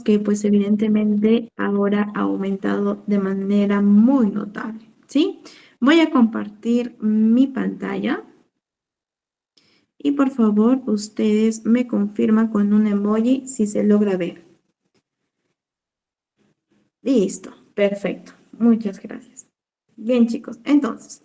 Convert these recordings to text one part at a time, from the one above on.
que pues evidentemente ahora ha aumentado de manera muy notable, ¿sí? Voy a compartir mi pantalla y por favor ustedes me confirman con un emoji si se logra ver. Listo, perfecto. Muchas gracias. Bien, chicos, entonces,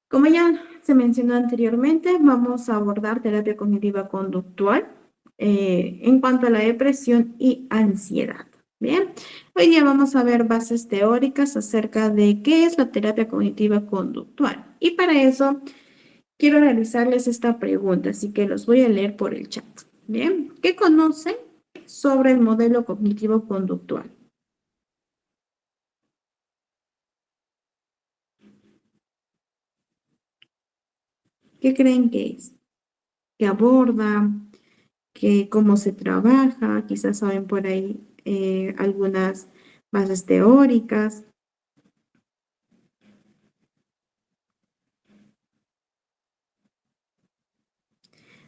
como ya se mencionó anteriormente, vamos a abordar terapia cognitiva conductual en cuanto a la depresión y ansiedad. Bien, hoy día vamos a ver bases teóricas acerca de qué es la terapia cognitiva conductual. Y para eso quiero realizarles esta pregunta, así que los voy a leer por el chat. Bien, ¿qué conocen sobre el modelo cognitivo conductual? ¿Qué creen que es? ¿Qué aborda? ¿Qué, cómo se trabaja? Quizás saben por ahí algunas bases teóricas.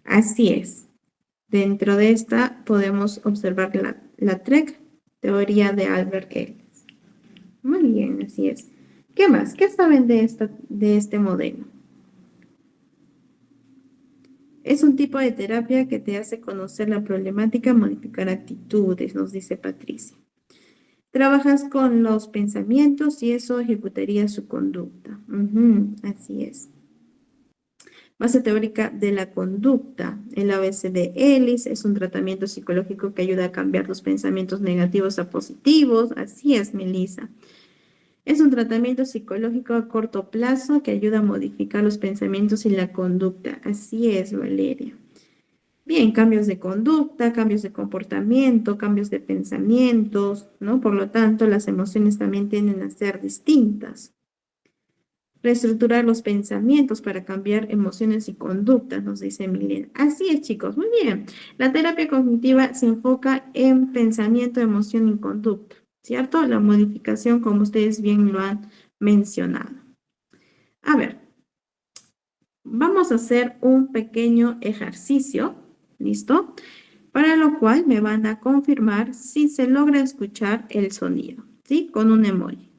Así es. Dentro de esta podemos observar la TREC, teoría de Albert Ellis. Muy bien, así es. ¿Qué más? ¿Qué saben de este modelo? Es un tipo de terapia que te hace conocer la problemática, modificar actitudes, nos dice Patricia. Trabajas con los pensamientos y eso ejecutaría su conducta. Ujú, así es. Base teórica de la conducta. El ABC de Ellis es un tratamiento psicológico que ayuda a cambiar los pensamientos negativos a positivos. Así es, Melissa. Es un tratamiento psicológico a corto plazo que ayuda a modificar los pensamientos y la conducta. Así es, Valeria. Bien, cambios de conducta, cambios de comportamiento, cambios de pensamientos, ¿no? Por lo tanto, las emociones también tienden a ser distintas. Reestructurar los pensamientos para cambiar emociones y conductas, nos dice Milena. Así es, chicos, muy bien. La terapia cognitiva se enfoca en pensamiento, emoción y conducta, ¿cierto? La modificación, como ustedes bien lo han mencionado. A ver, vamos a hacer un pequeño ejercicio, ¿listo? Para lo cual me van a confirmar si se logra escuchar el sonido, ¿sí? Con un emoji.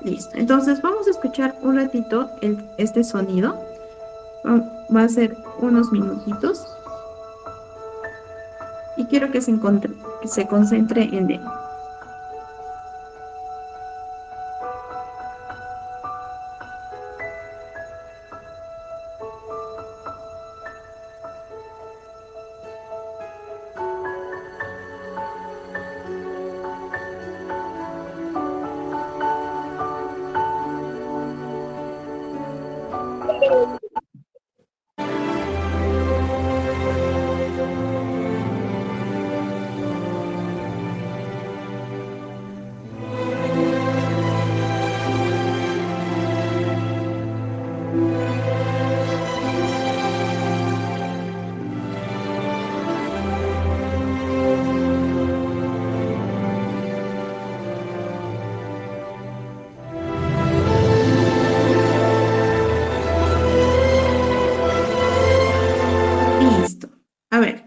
Listo. Entonces vamos a escuchar un ratito este sonido. Va a ser unos minutitos y quiero que se concentre en él. Listo. A ver,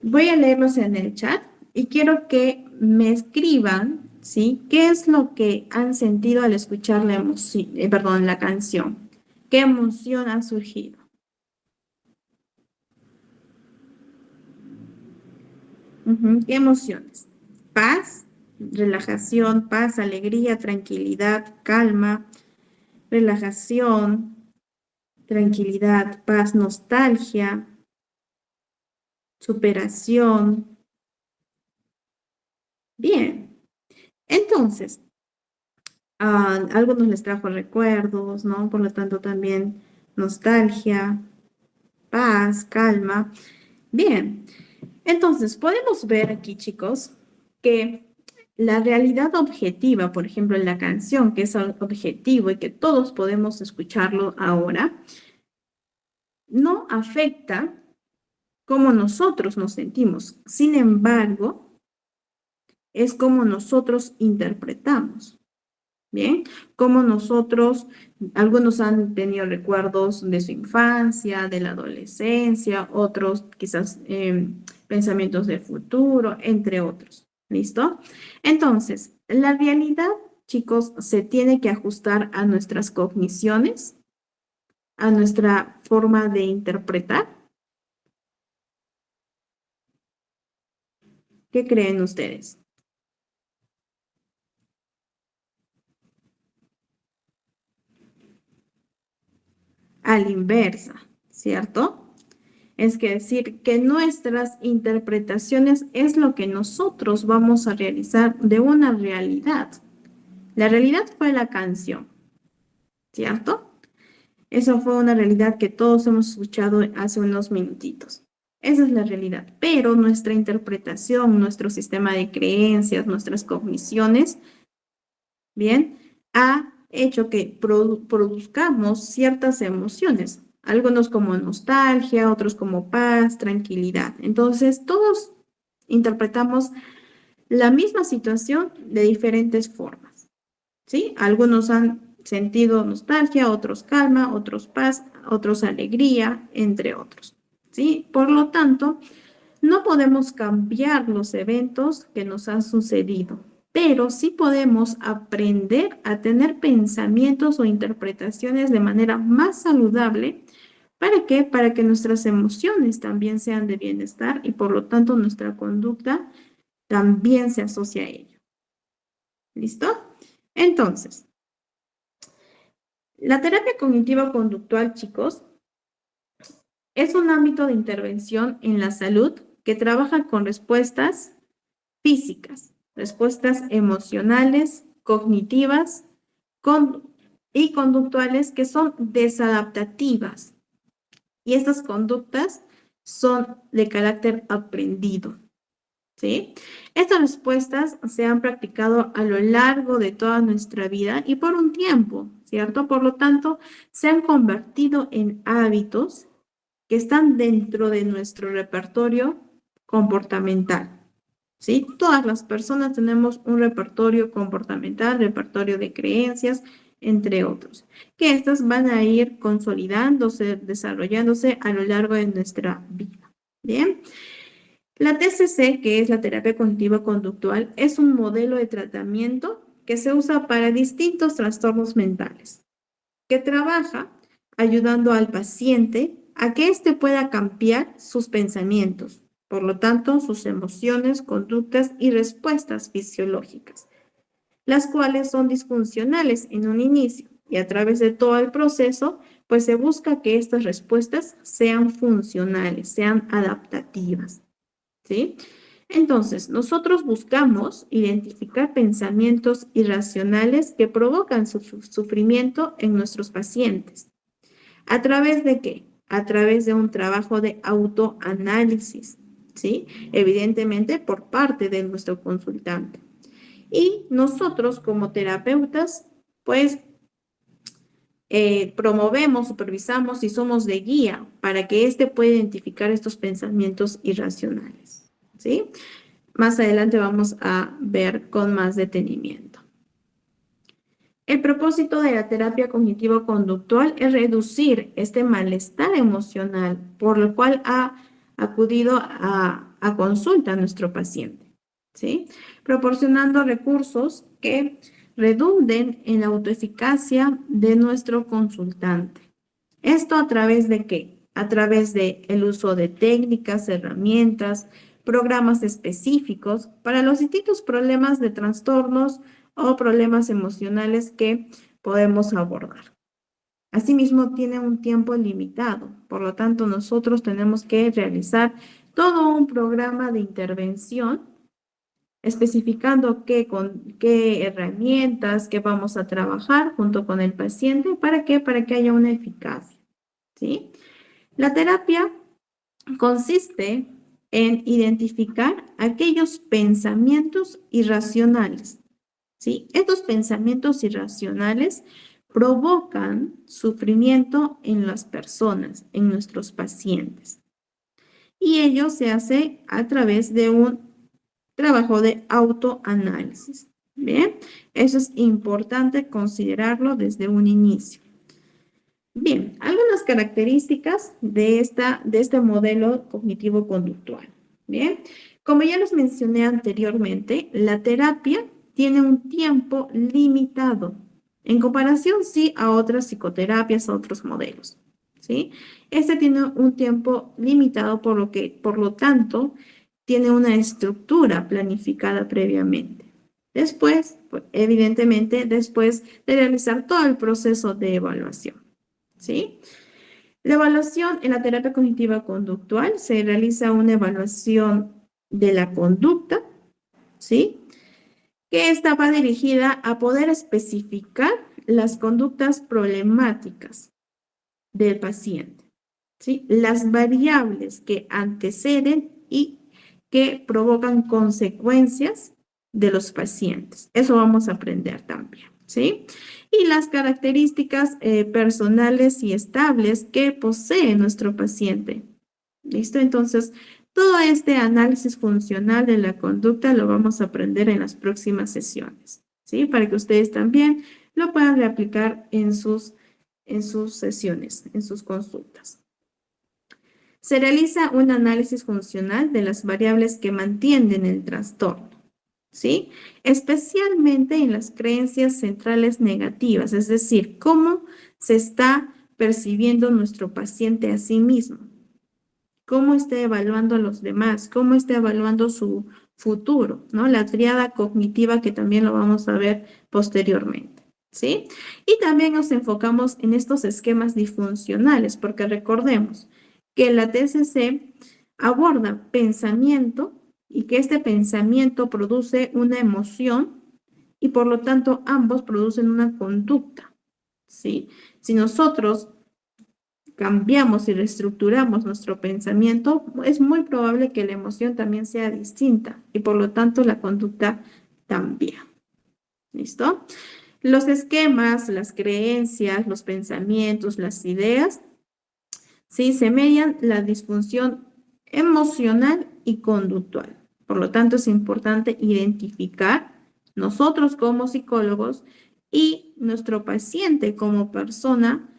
voy a leerlos en el chat y quiero que me escriban, ¿sí? ¿Qué es lo que han sentido al escuchar la emoción, perdón, la canción? ¿Qué emoción ha surgido? Ujú, ¿qué emociones? Paz, relajación, paz, alegría, tranquilidad, calma, relajación, tranquilidad, paz, nostalgia, superación. Bien, entonces, a algunos les trajo recuerdos, ¿no? Por lo tanto, también nostalgia, paz, calma. Bien, entonces podemos ver aquí, chicos, que la realidad objetiva, por ejemplo, en la canción, que es objetivo y que todos podemos escucharlo ahora, no afecta cómo nosotros nos sentimos. Sin embargo, es como nosotros interpretamos. Bien, como nosotros, algunos han tenido recuerdos de su infancia, de la adolescencia, otros quizás pensamientos del futuro, entre otros. ¿Listo? Entonces, la realidad, chicos, se tiene que ajustar a nuestras cogniciones, a nuestra forma de interpretar. ¿Qué creen ustedes? A la inversa, ¿cierto? Es que decir que nuestras interpretaciones es lo que nosotros vamos a realizar de una realidad. La realidad fue la canción, ¿cierto? Eso fue una realidad que todos hemos escuchado hace unos minutitos. Esa es la realidad. Pero nuestra interpretación, nuestro sistema de creencias, nuestras cogniciones, bien, ha hecho que produzcamos ciertas emociones. Algunos como nostalgia, otros como paz, tranquilidad. Entonces, todos interpretamos la misma situación de diferentes formas. ¿Sí? Algunos han sentido nostalgia, otros calma, otros paz, otros alegría, entre otros. ¿Sí? Por lo tanto, no podemos cambiar los eventos que nos han sucedido, pero sí podemos aprender a tener pensamientos o interpretaciones de manera más saludable. ¿Para qué? Para que nuestras emociones también sean de bienestar y por lo tanto nuestra conducta también se asocia a ello. ¿Listo? Entonces, la terapia cognitiva conductual, chicos, es un ámbito de intervención en la salud que trabaja con respuestas físicas, respuestas emocionales, cognitivas y conductuales que son desadaptativas. Y estas conductas son de carácter aprendido. ¿Sí? Estas respuestas se han practicado a lo largo de toda nuestra vida y por un tiempo, ¿cierto? Por lo tanto, se han convertido en hábitos que están dentro de nuestro repertorio comportamental, ¿sí? Todas las personas tenemos un repertorio comportamental, repertorio de creencias, entre otros, que estas van a ir consolidándose, desarrollándose a lo largo de nuestra vida. Bien. La TCC, que es la terapia cognitiva conductual, es un modelo de tratamiento que se usa para distintos trastornos mentales, que trabaja ayudando al paciente a que éste pueda cambiar sus pensamientos, por lo tanto, sus emociones, conductas y respuestas fisiológicas, las cuales son disfuncionales en un inicio y a través de todo el proceso, pues se busca que estas respuestas sean funcionales, sean adaptativas. ¿Sí? Entonces, nosotros buscamos identificar pensamientos irracionales que provocan sufrimiento en nuestros pacientes. ¿A través de qué? A través de un trabajo de autoanálisis, ¿sí? Evidentemente por parte de nuestro consultante. Y nosotros como terapeutas, pues promovemos, supervisamos y somos de guía para que éste pueda identificar estos pensamientos irracionales, ¿sí? Más adelante vamos a ver con más detenimiento. El propósito de la terapia cognitivo-conductual es reducir este malestar emocional por el cual ha acudido a consulta a nuestro paciente, ¿sí? Proporcionando recursos que redunden en la autoeficacia de nuestro consultante. ¿Esto a través de qué? A través de el uso de técnicas, herramientas, programas específicos para los distintos problemas de trastornos o problemas emocionales que podemos abordar. Asimismo, tiene un tiempo limitado, por lo tanto, nosotros tenemos que realizar todo un programa de intervención especificando qué herramientas que vamos a trabajar junto con el paciente. ¿Para qué? Para que haya una eficacia, ¿sí? La terapia consiste en identificar aquellos pensamientos irracionales, ¿sí? Estos pensamientos irracionales provocan sufrimiento en las personas, en nuestros pacientes. Y ello se hace a través de un trabajo de autoanálisis. Bien, eso es importante considerarlo desde un inicio. Bien, algunas características de este modelo cognitivo-conductual. Bien, como ya les mencioné anteriormente, la terapia tiene un tiempo limitado en comparación, sí, a otras psicoterapias, a otros modelos. ¿Sí? Este tiene un tiempo limitado, por lo tanto, tiene una estructura planificada previamente. Después, pues, evidentemente, después de realizar todo el proceso de evaluación. ¿Sí? La evaluación en la terapia cognitiva conductual se realiza una evaluación de la conducta, ¿sí? Que esta va dirigida a poder especificar las conductas problemáticas del paciente, ¿sí? Las variables que anteceden y que provocan consecuencias de los pacientes. Eso vamos a aprender también, ¿sí? Y las características personales y estables que posee nuestro paciente. ¿Listo? Entonces, todo este análisis funcional de la conducta lo vamos a aprender en las próximas sesiones, ¿sí? Para que ustedes también lo puedan reaplicar en sus sesiones, en sus consultas. Se realiza un análisis funcional de las variables que mantienen el trastorno, ¿sí? Especialmente en las creencias centrales negativas, es decir, cómo se está percibiendo nuestro paciente a sí mismo, cómo está evaluando a los demás, cómo está evaluando su futuro, ¿no? La tríada cognitiva que también lo vamos a ver posteriormente, ¿sí? Y también nos enfocamos en estos esquemas disfuncionales, porque recordemos que la TCC aborda pensamiento y que este pensamiento produce una emoción y por lo tanto ambos producen una conducta, ¿sí? Si nosotros cambiamos y reestructuramos nuestro pensamiento, es muy probable que la emoción también sea distinta y por lo tanto la conducta también. ¿Listo? Los esquemas, las creencias, los pensamientos, las ideas, ¿sí? Se median la disfunción emocional y conductual. Por lo tanto, es importante identificar nosotros como psicólogos y nuestro paciente como persona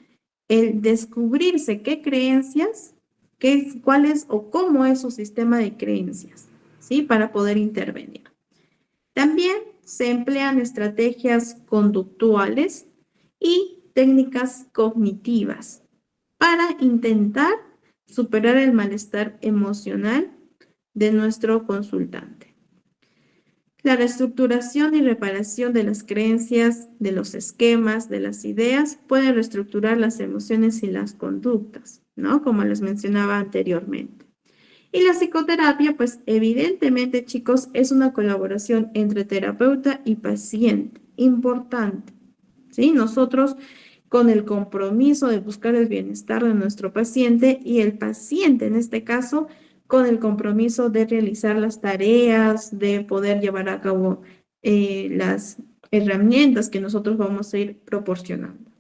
el descubrirse qué creencias, cuál es o cómo es su sistema de creencias, ¿sí? Para poder intervenir. También se emplean estrategias conductuales y técnicas cognitivas para intentar superar el malestar emocional de nuestro consultante. La reestructuración y reparación de las creencias, de los esquemas, de las ideas, puede reestructurar las emociones y las conductas, ¿no? Como les mencionaba anteriormente. Y la psicoterapia, pues evidentemente, chicos, es una colaboración entre terapeuta y paciente, importante, ¿sí? Nosotros con el compromiso de buscar el bienestar de nuestro paciente y el paciente, en este caso, con el compromiso de realizar las tareas, de poder llevar a cabo las herramientas que nosotros vamos a ir proporcionando.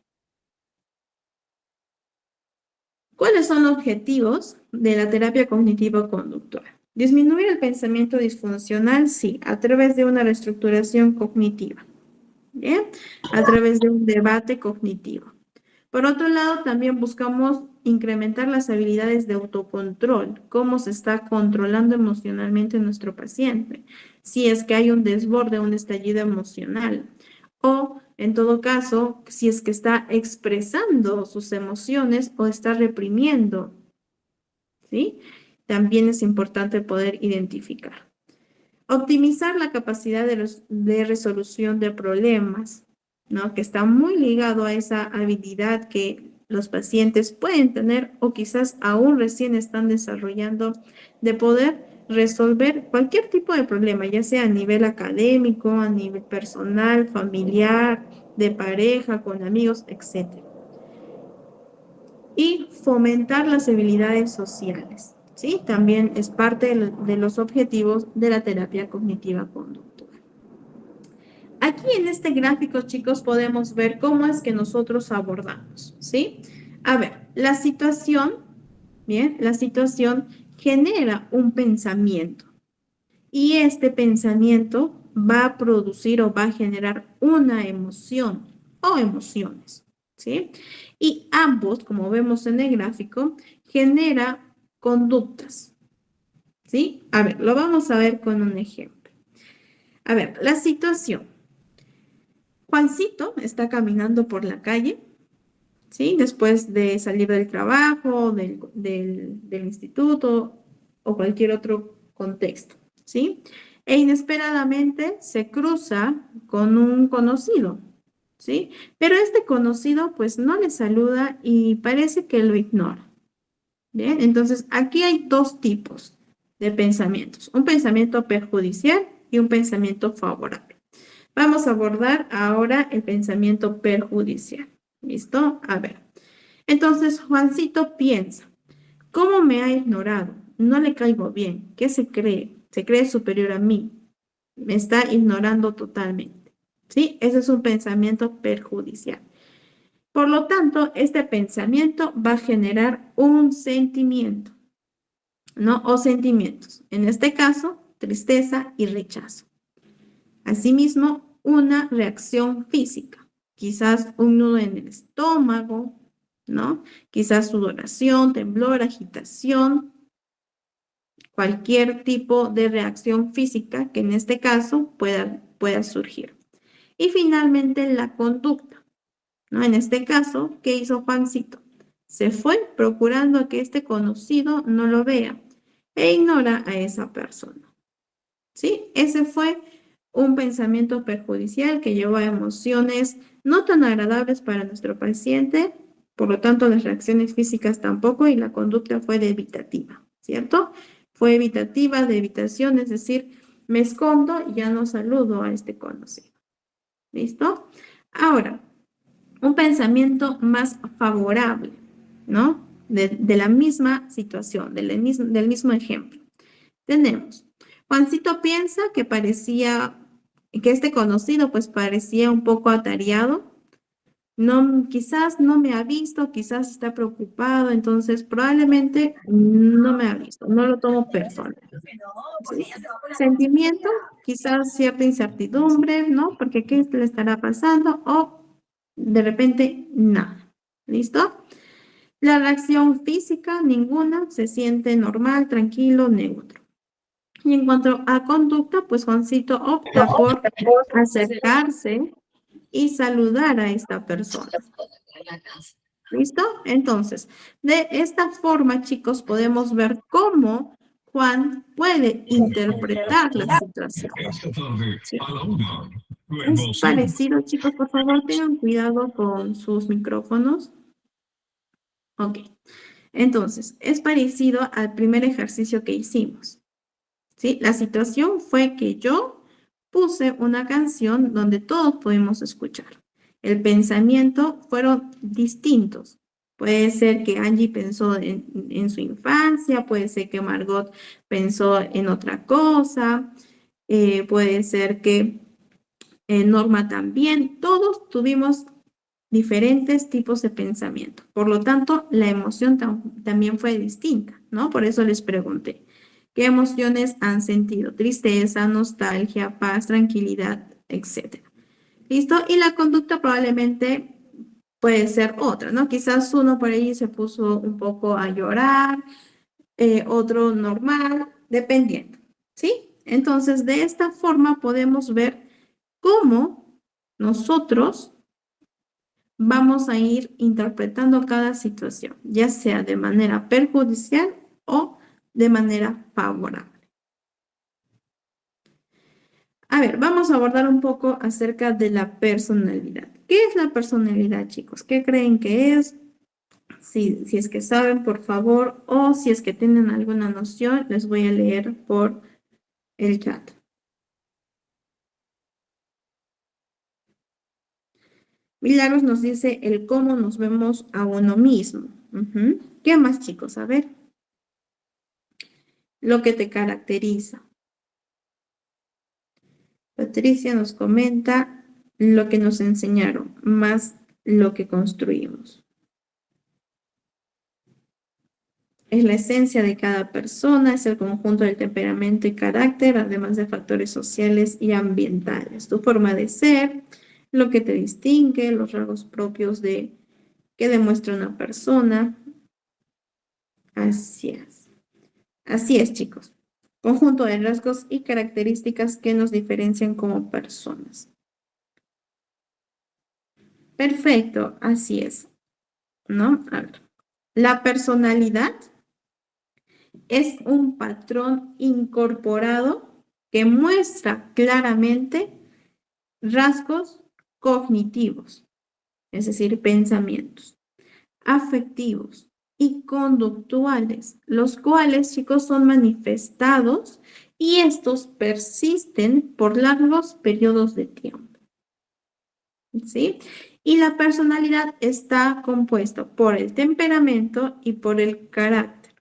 ¿Cuáles son los objetivos de la terapia cognitivo-conductual? Disminuir el pensamiento disfuncional, sí, a través de una reestructuración cognitiva, ¿bien? A través de un debate cognitivo. Por otro lado, también buscamos incrementar las habilidades de autocontrol, cómo se está controlando emocionalmente nuestro paciente, si es que hay un desborde, un estallido emocional, o en todo caso, si es que está expresando sus emociones o está reprimiendo, ¿sí? También es importante poder identificar. Optimizar la capacidad de resolución de problemas, ¿no? Que está muy ligado a esa habilidad que los pacientes pueden tener o quizás aún recién están desarrollando de poder resolver cualquier tipo de problema, ya sea a nivel académico, a nivel personal, familiar, de pareja, con amigos, etc. Y fomentar las habilidades sociales, ¿sí? También es parte de los objetivos de la terapia cognitiva conductual. Aquí en este gráfico, chicos, podemos ver cómo es que nosotros abordamos, ¿sí? A ver, la situación, bien, la situación genera un pensamiento y este pensamiento va a producir o va a generar una emoción o emociones, ¿sí? Y ambos, como vemos en el gráfico, genera conductas, ¿sí? A ver, lo vamos a ver con un ejemplo. A ver, la situación. Juancito está caminando por la calle, ¿sí? Después de salir del trabajo, del instituto o cualquier otro contexto, ¿sí? E inesperadamente se cruza con un conocido, ¿sí? Pero este conocido pues no le saluda y parece que lo ignora, ¿bien? Entonces aquí hay dos tipos de pensamientos, un pensamiento perjudicial y un pensamiento favorable. Vamos a abordar ahora el pensamiento perjudicial. ¿Listo? A ver. Entonces, Juancito piensa, ¿cómo me ha ignorado? No le caigo bien. ¿Qué se cree? Se cree superior a mí. Me está ignorando totalmente. ¿Sí? Ese es un pensamiento perjudicial. Por lo tanto, este pensamiento va a generar un sentimiento, ¿no? O sentimientos. En este caso, tristeza y rechazo. Asimismo, una reacción física, quizás un nudo en el estómago, ¿no? Quizás sudoración, temblor, agitación, cualquier tipo de reacción física que en este caso pueda surgir. Y finalmente la conducta, ¿no? En este caso, ¿qué hizo Juancito? Se fue procurando que este conocido no lo vea e ignora a esa persona. ¿Sí? Ese fue un pensamiento perjudicial que llevó a emociones no tan agradables para nuestro paciente, por lo tanto las reacciones físicas tampoco y la conducta fue de evitativa, ¿cierto? Fue evitativa, de evitación, es decir, me escondo y ya no saludo a este conocido. ¿Listo? Ahora, un pensamiento más favorable, ¿no? De la misma situación, del mismo ejemplo. Tenemos, Juancito piensa que este conocido pues parecía un poco atareado, no, quizás no me ha visto, quizás está preocupado, entonces probablemente no me ha visto, no lo tomo personal. ¿Sí? Sentimiento, quizás cierta incertidumbre, ¿no? Porque ¿qué le estará pasando? O de repente nada. ¿Listo? La reacción física, ninguna, se siente normal, tranquilo, neutro. Y en cuanto a conducta, pues Juancito opta por acercarse y saludar a esta persona. ¿Listo? Entonces, de esta forma, chicos, podemos ver cómo Juan puede interpretar la situación. ¿Sí? Es parecido, chicos, por favor, tengan cuidado con sus micrófonos. Ok. Entonces, es parecido al primer ejercicio que hicimos. ¿Sí? La situación fue que yo puse una canción donde todos pudimos escuchar. El pensamiento fueron distintos. Puede ser que Angie pensó en su infancia, puede ser que Margot pensó en otra cosa, puede ser que Norma también. Todos tuvimos diferentes tipos de pensamiento. Por lo tanto, la emoción también fue distinta, ¿no? Por eso les pregunté, ¿qué emociones han sentido? Tristeza, nostalgia, paz, tranquilidad, etcétera. ¿Listo? Y la conducta probablemente puede ser otra, ¿no? Quizás uno por ahí se puso un poco a llorar, otro normal, dependiendo, ¿sí? Entonces, de esta forma podemos ver cómo nosotros vamos a ir interpretando cada situación, ya sea de manera perjudicial o de manera favorable. A ver, vamos a abordar un poco acerca de la personalidad. ¿Qué es la personalidad, chicos? ¿Qué creen que es? Si es que saben, por favor, o si es que tienen alguna noción, les voy a leer por el chat. Milagros nos dice el cómo nos vemos a uno mismo. ¿Qué más, chicos? A ver, lo que te caracteriza. Patricia nos comenta lo que nos enseñaron, más lo que construimos. Es la esencia de cada persona, es el conjunto del temperamento y carácter, además de factores sociales y ambientales. Tu forma de ser, lo que te distingue, los rasgos propios de que demuestra una persona. Así es. Así es, chicos. Conjunto de rasgos y características que nos diferencian como personas. Perfecto, así es, ¿no? A ver. La personalidad es un patrón incorporado que muestra claramente rasgos cognitivos, es decir, pensamientos, afectivos y conductuales, los cuales, chicos, son manifestados y estos persisten por largos periodos de tiempo, ¿sí? Y la personalidad está compuesta por el temperamento y por el carácter,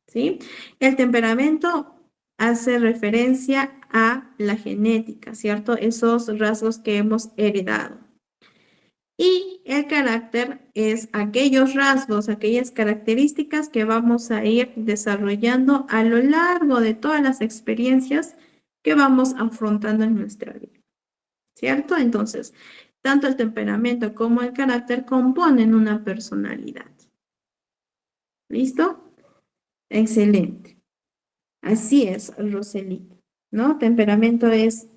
¿sí? El temperamento hace referencia a la genética, ¿cierto? Esos rasgos que hemos heredado. Y el carácter es aquellos rasgos, aquellas características que vamos a ir desarrollando a lo largo de todas las experiencias que vamos afrontando en nuestra vida, ¿cierto? Entonces, tanto el temperamento como el carácter componen una personalidad. ¿Listo? Excelente. Así es, Roselita, ¿no? Temperamento es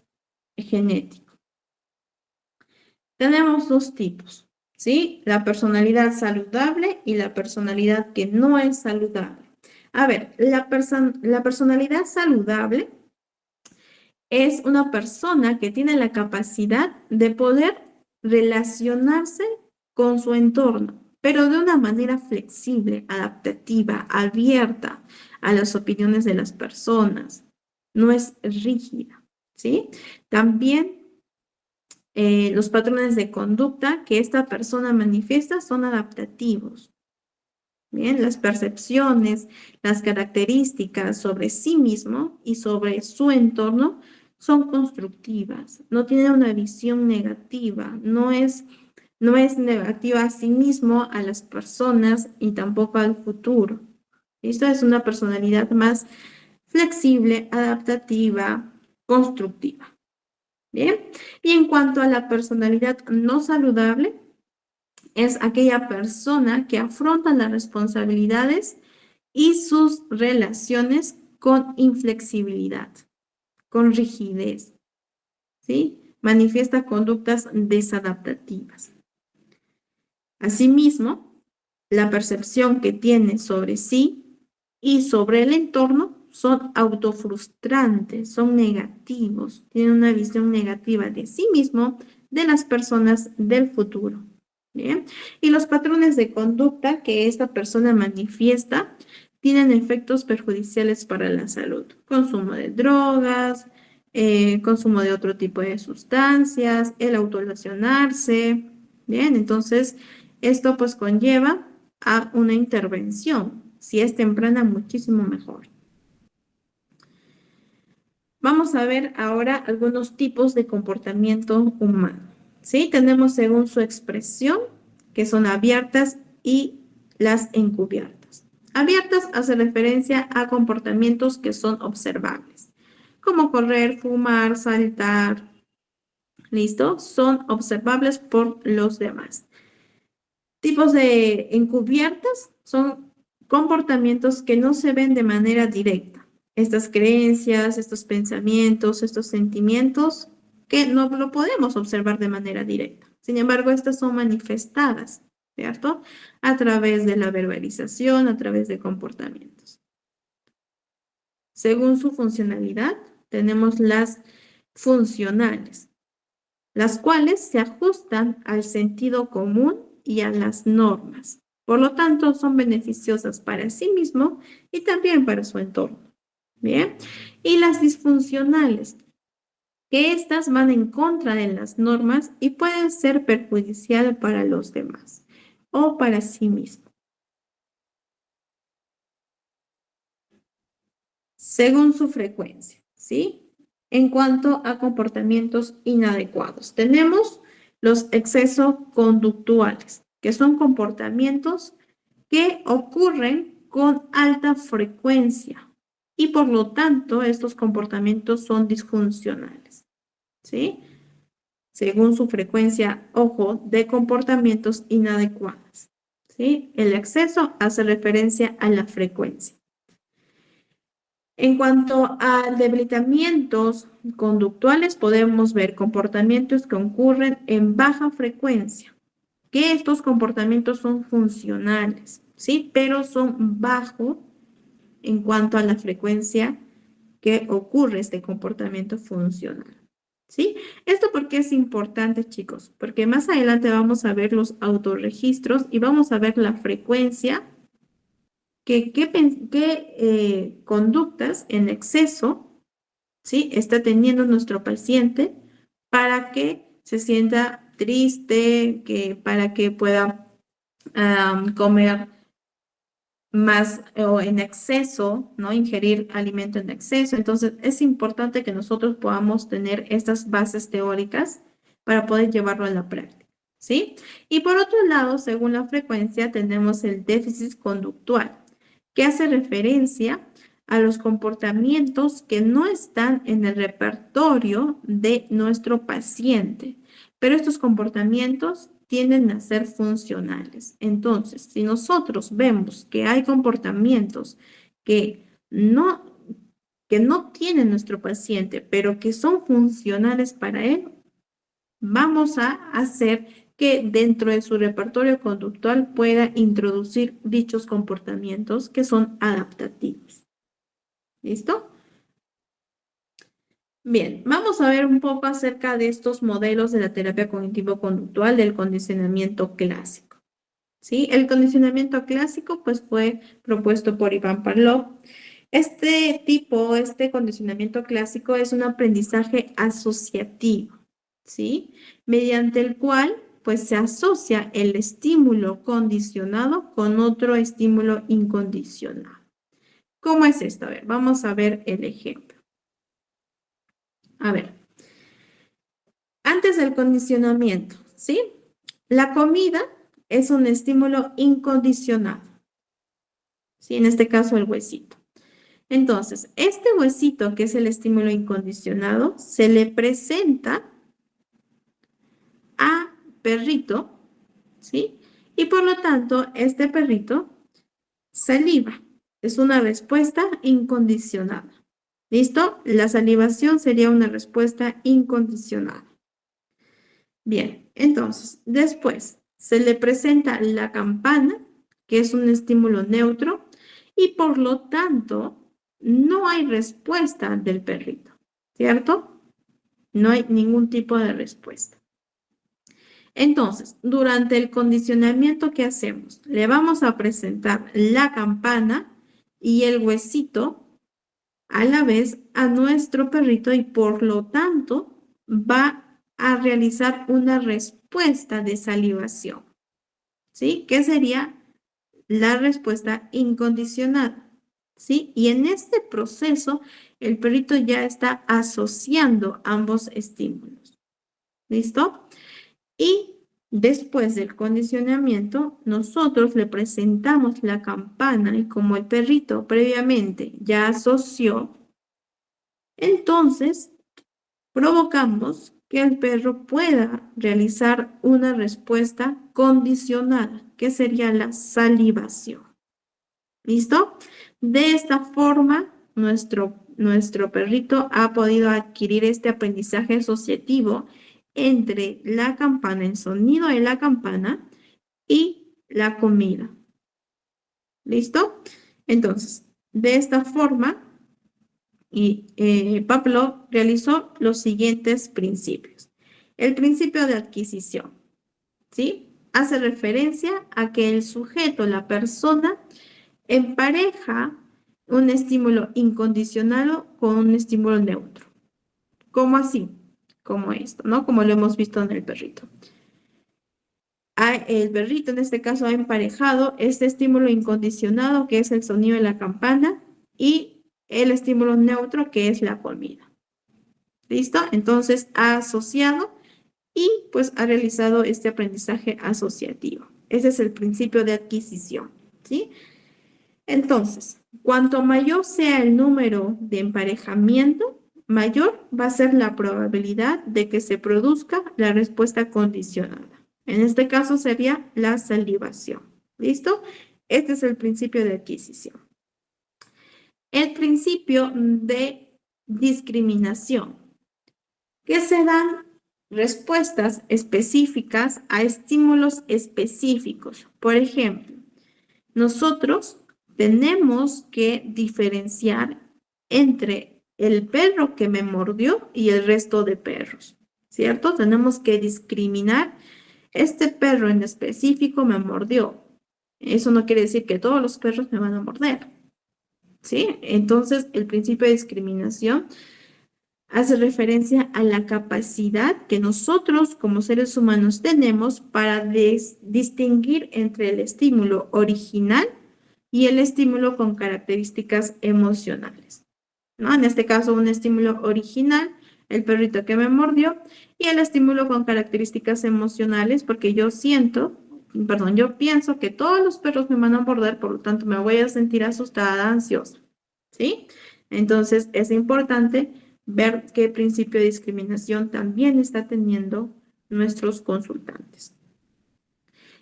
genético. Tenemos dos tipos, ¿sí? La personalidad saludable y la personalidad que no es saludable. A ver, la personalidad saludable es una persona que tiene la capacidad de poder relacionarse con su entorno, pero de una manera flexible, adaptativa, abierta a las opiniones de las personas. No es rígida, ¿sí? También los patrones de conducta que esta persona manifiesta son adaptativos. Bien, las percepciones, las características sobre sí mismo y sobre su entorno son constructivas, no tiene una visión negativa, no es negativa a sí mismo, a las personas y tampoco al futuro. Esto es una personalidad más flexible, adaptativa, constructiva. Bien, y en cuanto a la personalidad no saludable, es aquella persona que afronta las responsabilidades y sus relaciones con inflexibilidad, con rigidez, ¿sí? Manifiesta conductas desadaptativas. Asimismo, la percepción que tiene sobre sí y sobre el entorno son autofrustrantes, son negativos, tienen una visión negativa de sí mismo, de las personas, del futuro. ¿Bien? Y los patrones de conducta que esta persona manifiesta tienen efectos perjudiciales para la salud. Consumo de drogas, consumo de otro tipo de sustancias, el autolesionarse. Bien, entonces esto pues conlleva a una intervención. Si es temprana, muchísimo mejor. Vamos a ver ahora algunos tipos de comportamiento humano. ¿Sí? Tenemos según su expresión, que son abiertas y las encubiertas. Abiertas hace referencia a comportamientos que son observables, como correr, fumar, saltar. ¿Listo? Son observables por los demás. Tipos de encubiertas son comportamientos que no se ven de manera directa. Estas creencias, estos pensamientos, estos sentimientos que no lo podemos observar de manera directa. Sin embargo, estas son manifestadas, ¿cierto? A través de la verbalización, a través de comportamientos. Según su funcionalidad, tenemos las funcionales, las cuales se ajustan al sentido común y a las normas. Por lo tanto, son beneficiosas para sí mismo y también para su entorno. Bien. Y las disfuncionales, que estas van en contra de las normas y pueden ser perjudicial para los demás o para sí mismo. Según su frecuencia, ¿sí? En cuanto a comportamientos inadecuados, tenemos los excesos conductuales, que son comportamientos que ocurren con alta frecuencia y por lo tanto estos comportamientos son disfuncionales, ¿sí? Según su frecuencia, ojo, de comportamientos inadecuados, ¿sí? El exceso hace referencia a la frecuencia. En cuanto a debilitamientos conductuales, podemos ver comportamientos que ocurren en baja frecuencia, que estos comportamientos son funcionales, ¿sí? Pero son bajos en cuanto a la frecuencia que ocurre este comportamiento funcional, ¿sí? Esto porque es importante, chicos, porque más adelante vamos a ver los autorregistros y vamos a ver la frecuencia qué conductas en exceso, ¿sí? Está teniendo nuestro paciente para que se sienta triste, para que pueda comer más o en exceso, ¿no? Ingerir alimento en exceso. Entonces, es importante que nosotros podamos tener estas bases teóricas para poder llevarlo a la práctica, ¿sí? Y por otro lado, según la frecuencia, tenemos el déficit conductual, que hace referencia a los comportamientos que no están en el repertorio de nuestro paciente, pero estos comportamientos tienden a ser funcionales. Entonces, si nosotros vemos que hay comportamientos que no, que no tiene nuestro paciente, pero que son funcionales para él, vamos a hacer que dentro de su repertorio conductual pueda introducir dichos comportamientos que son adaptativos. ¿Listo? Bien, vamos a ver un poco acerca de estos modelos de la terapia cognitivo-conductual del condicionamiento clásico. ¿Sí? El condicionamiento clásico pues fue propuesto por Iván Pavlov. Este condicionamiento clásico es un aprendizaje asociativo, ¿sí? Mediante el cual pues se asocia el estímulo condicionado con otro estímulo incondicionado. ¿Cómo es esto? A ver, vamos a ver el ejemplo. A ver, antes del condicionamiento, ¿sí? La comida es un estímulo incondicionado, ¿sí? En este caso el huesito. Entonces, este huesito, que es el estímulo incondicionado, se le presenta a perrito, ¿sí? Y por lo tanto, este perrito saliva. Es una respuesta incondicionada. ¿Listo? La salivación sería una respuesta incondicionada. Bien, entonces, después se le presenta la campana, que es un estímulo neutro, y por lo tanto, no hay respuesta del perrito, ¿cierto? No hay ningún tipo de respuesta. Entonces, durante el condicionamiento que hacemos, le vamos a presentar la campana y el huesito a la vez a nuestro perrito y por lo tanto va a realizar una respuesta de salivación, ¿sí? Que sería la respuesta incondicionada, ¿sí? Y en este proceso, el perrito ya está asociando ambos estímulos, ¿listo? Y después del condicionamiento, nosotros le presentamos la campana y como el perrito previamente ya asoció, entonces provocamos que el perro pueda realizar una respuesta condicionada, que sería la salivación. ¿Listo? De esta forma, nuestro perrito ha podido adquirir este aprendizaje asociativo entre la campana, el sonido de la campana y la comida. ¿Listo? Entonces, de esta forma, Pavlov realizó los siguientes principios. El principio de adquisición, ¿sí? Hace referencia a que el sujeto, la persona, empareja un estímulo incondicionado con un estímulo neutro. ¿Cómo así? Como esto, ¿no? Como lo hemos visto en el perrito. El perrito en este caso ha emparejado este estímulo incondicionado, que es el sonido de la campana, y el estímulo neutro, que es la comida. ¿Listo? Entonces ha asociado y pues ha realizado este aprendizaje asociativo. Ese es el principio de adquisición. ¿sí? Entonces, cuanto mayor sea el número de emparejamiento, mayor va a ser la probabilidad de que se produzca la respuesta condicionada. En este caso sería la salivación. ¿Listo? Este es el principio de adquisición. El principio de discriminación, que se dan respuestas específicas a estímulos específicos. Por ejemplo, nosotros tenemos que diferenciar entre el perro que me mordió y el resto de perros, ¿cierto? Tenemos que discriminar, este perro en específico me mordió. Eso no quiere decir que todos los perros me van a morder, ¿sí? Entonces, el principio de discriminación hace referencia a la capacidad que nosotros como seres humanos tenemos para distinguir entre el estímulo original y el estímulo con características emocionales, ¿no? En este caso, un estímulo original, el perrito que me mordió, y el estímulo con características emocionales, porque yo pienso que todos los perros me van a morder, por lo tanto me voy a sentir asustada, ansiosa, ¿sí? Entonces, es importante ver qué principio de discriminación también está teniendo nuestros consultantes.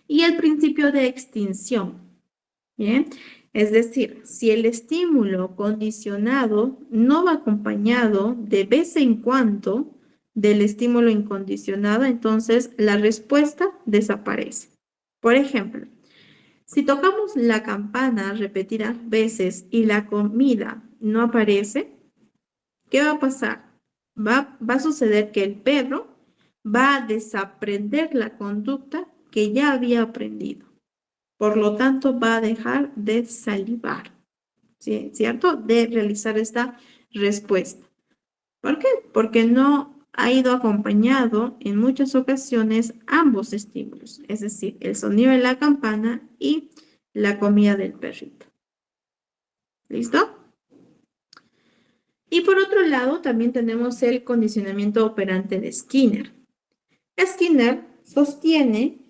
Y el principio de extinción, ¿bien? Es decir, si el estímulo condicionado no va acompañado de vez en cuando del estímulo incondicionado, entonces la respuesta desaparece. Por ejemplo, si tocamos la campana repetidas veces y la comida no aparece, ¿qué va a pasar? Va a suceder que el perro va a desaprender la conducta que ya había aprendido. Por lo tanto, va a dejar de salivar, ¿sí? ¿Cierto? De realizar esta respuesta. ¿Por qué? Porque no ha ido acompañado en muchas ocasiones ambos estímulos, es decir, el sonido de la campana y la comida del perrito. ¿Listo? Y por otro lado, también tenemos el condicionamiento operante de Skinner. Skinner sostiene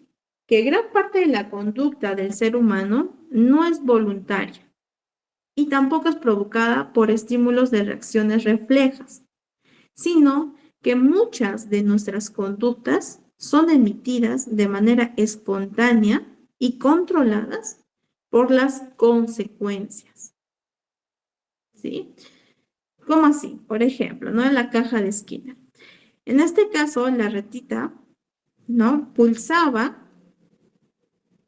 que gran parte de la conducta del ser humano no es voluntaria y tampoco es provocada por estímulos de reacciones reflejas, sino que muchas de nuestras conductas son emitidas de manera espontánea y controladas por las consecuencias. ¿Sí? ¿Cómo así? Por ejemplo, ¿no? En la caja de esquina. En este caso, la ratita, ¿no? Pulsaba,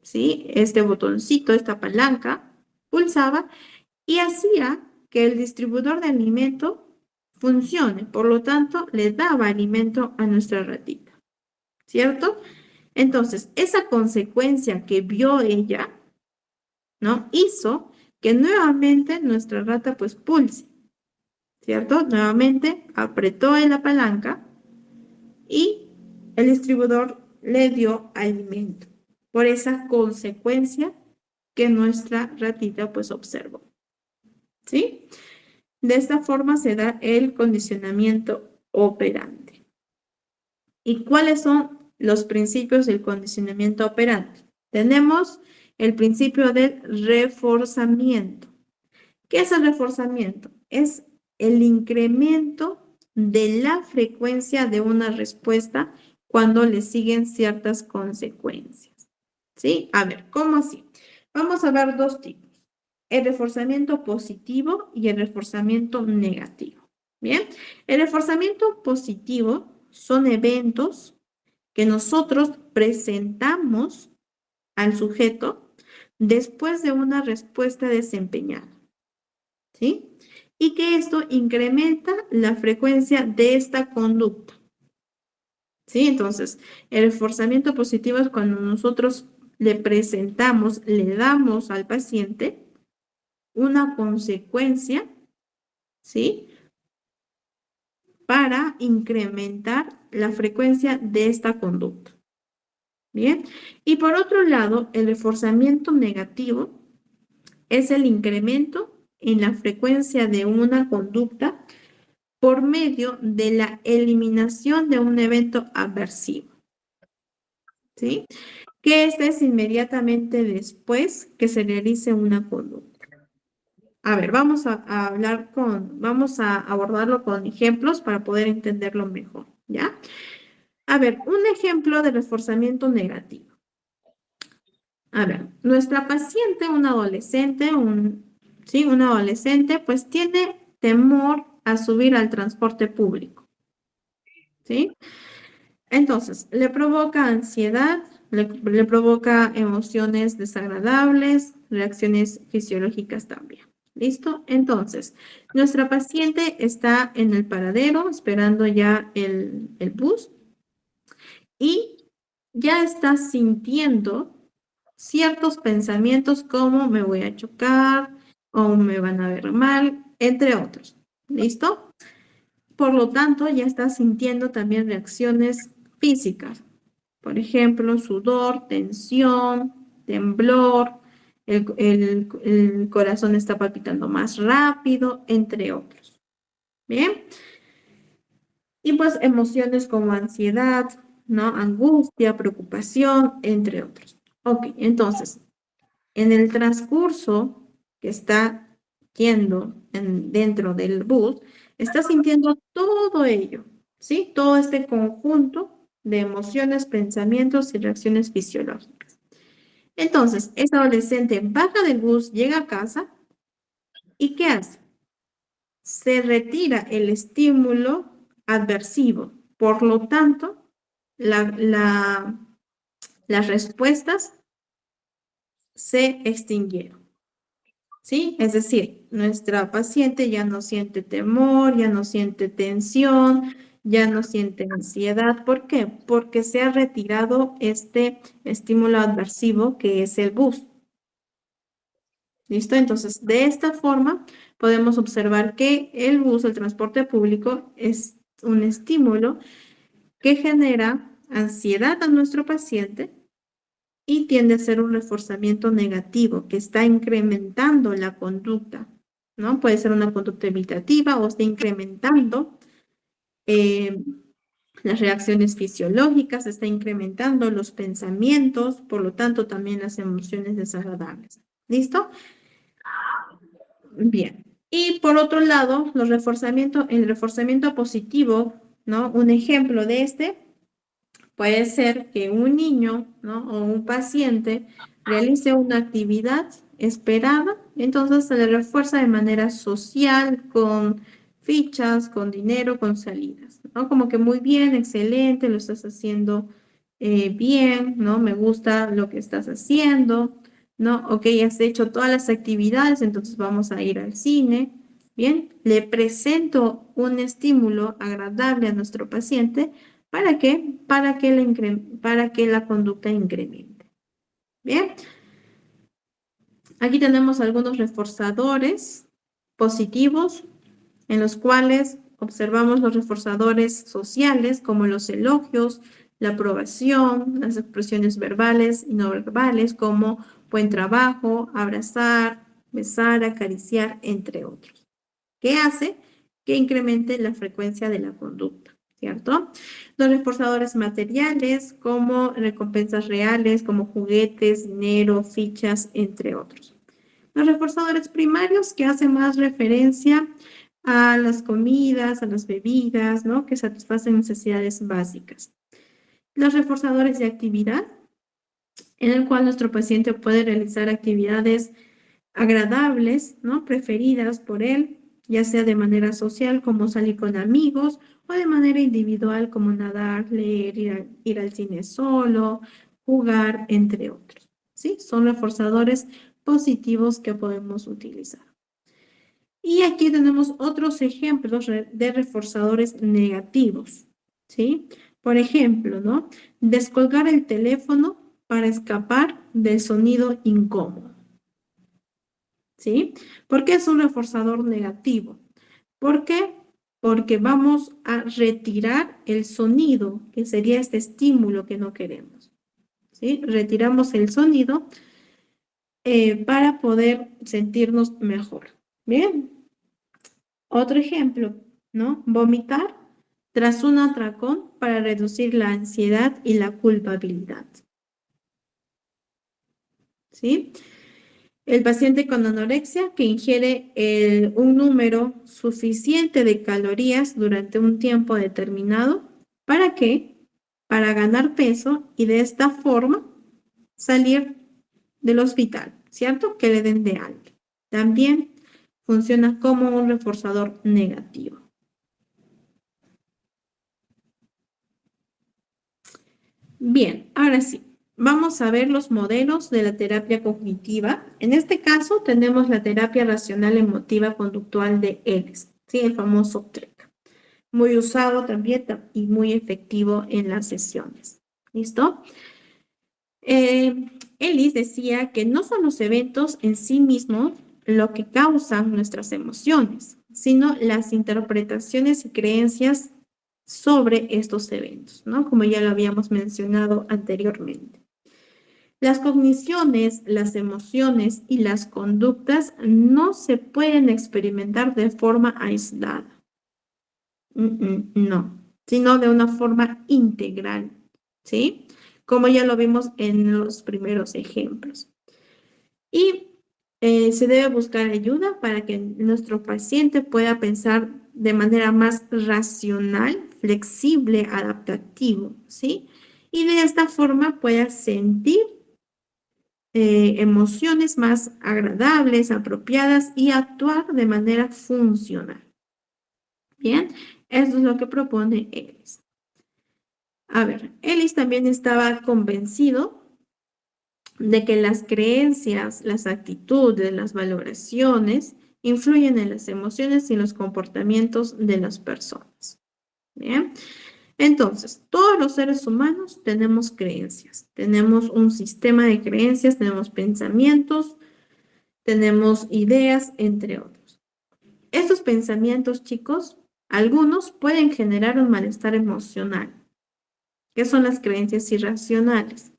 ¿sí? Este botoncito, esta palanca, pulsaba y hacía que el distribuidor de alimento funcione. Por lo tanto, le daba alimento a nuestra ratita, ¿cierto? Entonces, esa consecuencia que vio ella, ¿no? Hizo que nuevamente nuestra rata pues pulse, ¿cierto? Nuevamente apretó en la palanca y el distribuidor le dio alimento por esa consecuencia que nuestra ratita pues observó, ¿sí? De esta forma se da el condicionamiento operante. ¿Y cuáles son los principios del condicionamiento operante? Tenemos el principio del reforzamiento. ¿Qué es el reforzamiento? Es el incremento de la frecuencia de una respuesta cuando le siguen ciertas consecuencias. ¿Sí? A ver, ¿cómo así? Vamos a ver dos tipos: el reforzamiento positivo y el reforzamiento negativo. Bien, el reforzamiento positivo son eventos que nosotros presentamos al sujeto después de una respuesta desempeñada, ¿sí? Y que esto incrementa la frecuencia de esta conducta, ¿sí? Entonces, el reforzamiento positivo es cuando nosotros le presentamos, le damos al paciente una consecuencia, ¿sí? Para incrementar la frecuencia de esta conducta. Bien, y por otro lado, el reforzamiento negativo es el incremento en la frecuencia de una conducta por medio de la eliminación de un evento aversivo, ¿sí? que este es inmediatamente después que se realice una conducta. A ver, vamos a abordarlo con ejemplos para poder entenderlo mejor, ¿ya? A ver, un ejemplo de reforzamiento negativo. A ver, nuestra paciente, un adolescente, sí, un adolescente, pues tiene temor a subir al transporte público, ¿sí? Entonces, le provoca ansiedad, le provoca emociones desagradables, reacciones fisiológicas también. ¿Listo? Entonces, nuestra paciente está en el paradero esperando ya el bus y ya está sintiendo ciertos pensamientos como me voy a chocar o me van a ver mal, entre otros. ¿Listo? Por lo tanto, ya está sintiendo también reacciones físicas. Por ejemplo, sudor, tensión, temblor, el corazón está palpitando más rápido, entre otros. Bien. Y pues emociones como ansiedad, ¿no? Angustia, preocupación, entre otros. Ok, entonces, en el transcurso que está yendo dentro del bus, está sintiendo todo ello, ¿sí? Todo este conjunto de emociones, pensamientos y reacciones fisiológicas. Entonces, ese adolescente baja del bus, llega a casa y ¿qué hace? Se retira el estímulo adversivo. Por lo tanto, las respuestas se extinguieron. ¿Sí? Es decir, nuestra paciente ya no siente temor, ya no siente tensión, ya no siente ansiedad. ¿Por qué? Porque se ha retirado este estímulo adversivo que es el bus. ¿Listo? Entonces, de esta forma podemos observar que el bus, el transporte público, es un estímulo que genera ansiedad a nuestro paciente y tiende a ser un reforzamiento negativo que está incrementando la conducta, ¿no? Puede ser una conducta evitativa o está incrementando eh, las reacciones fisiológicas, está incrementando los pensamientos, por lo tanto también las emociones desagradables. ¿Listo? Bien. Y por otro lado, el reforzamiento positivo, ¿no? Un ejemplo de este puede ser que un niño, ¿no? O un paciente realice una actividad esperada, entonces se le refuerza de manera social, con fichas, con dinero, con salidas, ¿no? Como que muy bien, excelente, lo estás haciendo bien, ¿no? Me gusta lo que estás haciendo, ¿no? Ok, has hecho todas las actividades, entonces vamos a ir al cine. Bien, le presento un estímulo agradable a nuestro paciente. ¿Para qué? Para que la conducta incremente. Bien, aquí tenemos algunos reforzadores positivos en los cuales observamos los reforzadores sociales como los elogios, la aprobación, las expresiones verbales y no verbales como buen trabajo, abrazar, besar, acariciar, entre otros. ¿Qué hace? Que incremente la frecuencia de la conducta, ¿cierto? Los reforzadores materiales como recompensas reales, como juguetes, dinero, fichas, entre otros. Los reforzadores primarios que hacen más referencia a las comidas, a las bebidas, ¿no? Que satisfacen necesidades básicas. Los reforzadores de actividad, en el cual nuestro paciente puede realizar actividades agradables, ¿no? Preferidas por él, ya sea de manera social como salir con amigos o de manera individual como nadar, leer, ir al cine solo, jugar, entre otros. ¿Sí? Son reforzadores positivos que podemos utilizar. Y aquí tenemos otros ejemplos de reforzadores negativos, ¿sí? Por ejemplo, ¿no? Descolgar el teléfono para escapar del sonido incómodo. ¿Sí? ¿Por qué es un reforzador negativo? ¿Por qué? Porque vamos a retirar el sonido, que sería este estímulo que no queremos. ¿Sí? Retiramos el sonido para poder sentirnos mejor. Bien. Otro ejemplo, ¿no? Vomitar tras un atracón para reducir la ansiedad y la culpabilidad. ¿sí? El paciente con anorexia que ingiere un número suficiente de calorías durante un tiempo determinado. ¿Para qué? Para ganar peso y de esta forma salir del hospital, ¿cierto? Que le den de alta. También funciona como un reforzador negativo. Bien, ahora sí, vamos a ver los modelos de la terapia cognitiva. En este caso tenemos la terapia racional emotiva conductual de Ellis, ¿sí? El famoso TREC. Muy usado también y muy efectivo en las sesiones. ¿Listo? Ellis decía que no son los eventos en sí mismos lo que causan nuestras emociones, sino las interpretaciones y creencias sobre estos eventos, ¿no? Como ya lo habíamos mencionado anteriormente. Las cogniciones, las emociones y las conductas no se pueden experimentar de forma aislada. No, sino de una forma integral, ¿sí? Como ya lo vimos en los primeros ejemplos. Y se debe buscar ayuda para que nuestro paciente pueda pensar de manera más racional, flexible, adaptativo, ¿sí? Y de esta forma pueda sentir emociones más agradables, apropiadas y actuar de manera funcional. Bien, eso es lo que propone Ellis. A ver, Ellis también estaba convencido de que las creencias, las actitudes, las valoraciones influyen en las emociones y los comportamientos de las personas. Bien, entonces, todos los seres humanos tenemos creencias, tenemos un sistema de creencias, tenemos pensamientos, tenemos ideas, entre otros. Estos pensamientos, chicos, algunos pueden generar un malestar emocional, que son las creencias irracionales,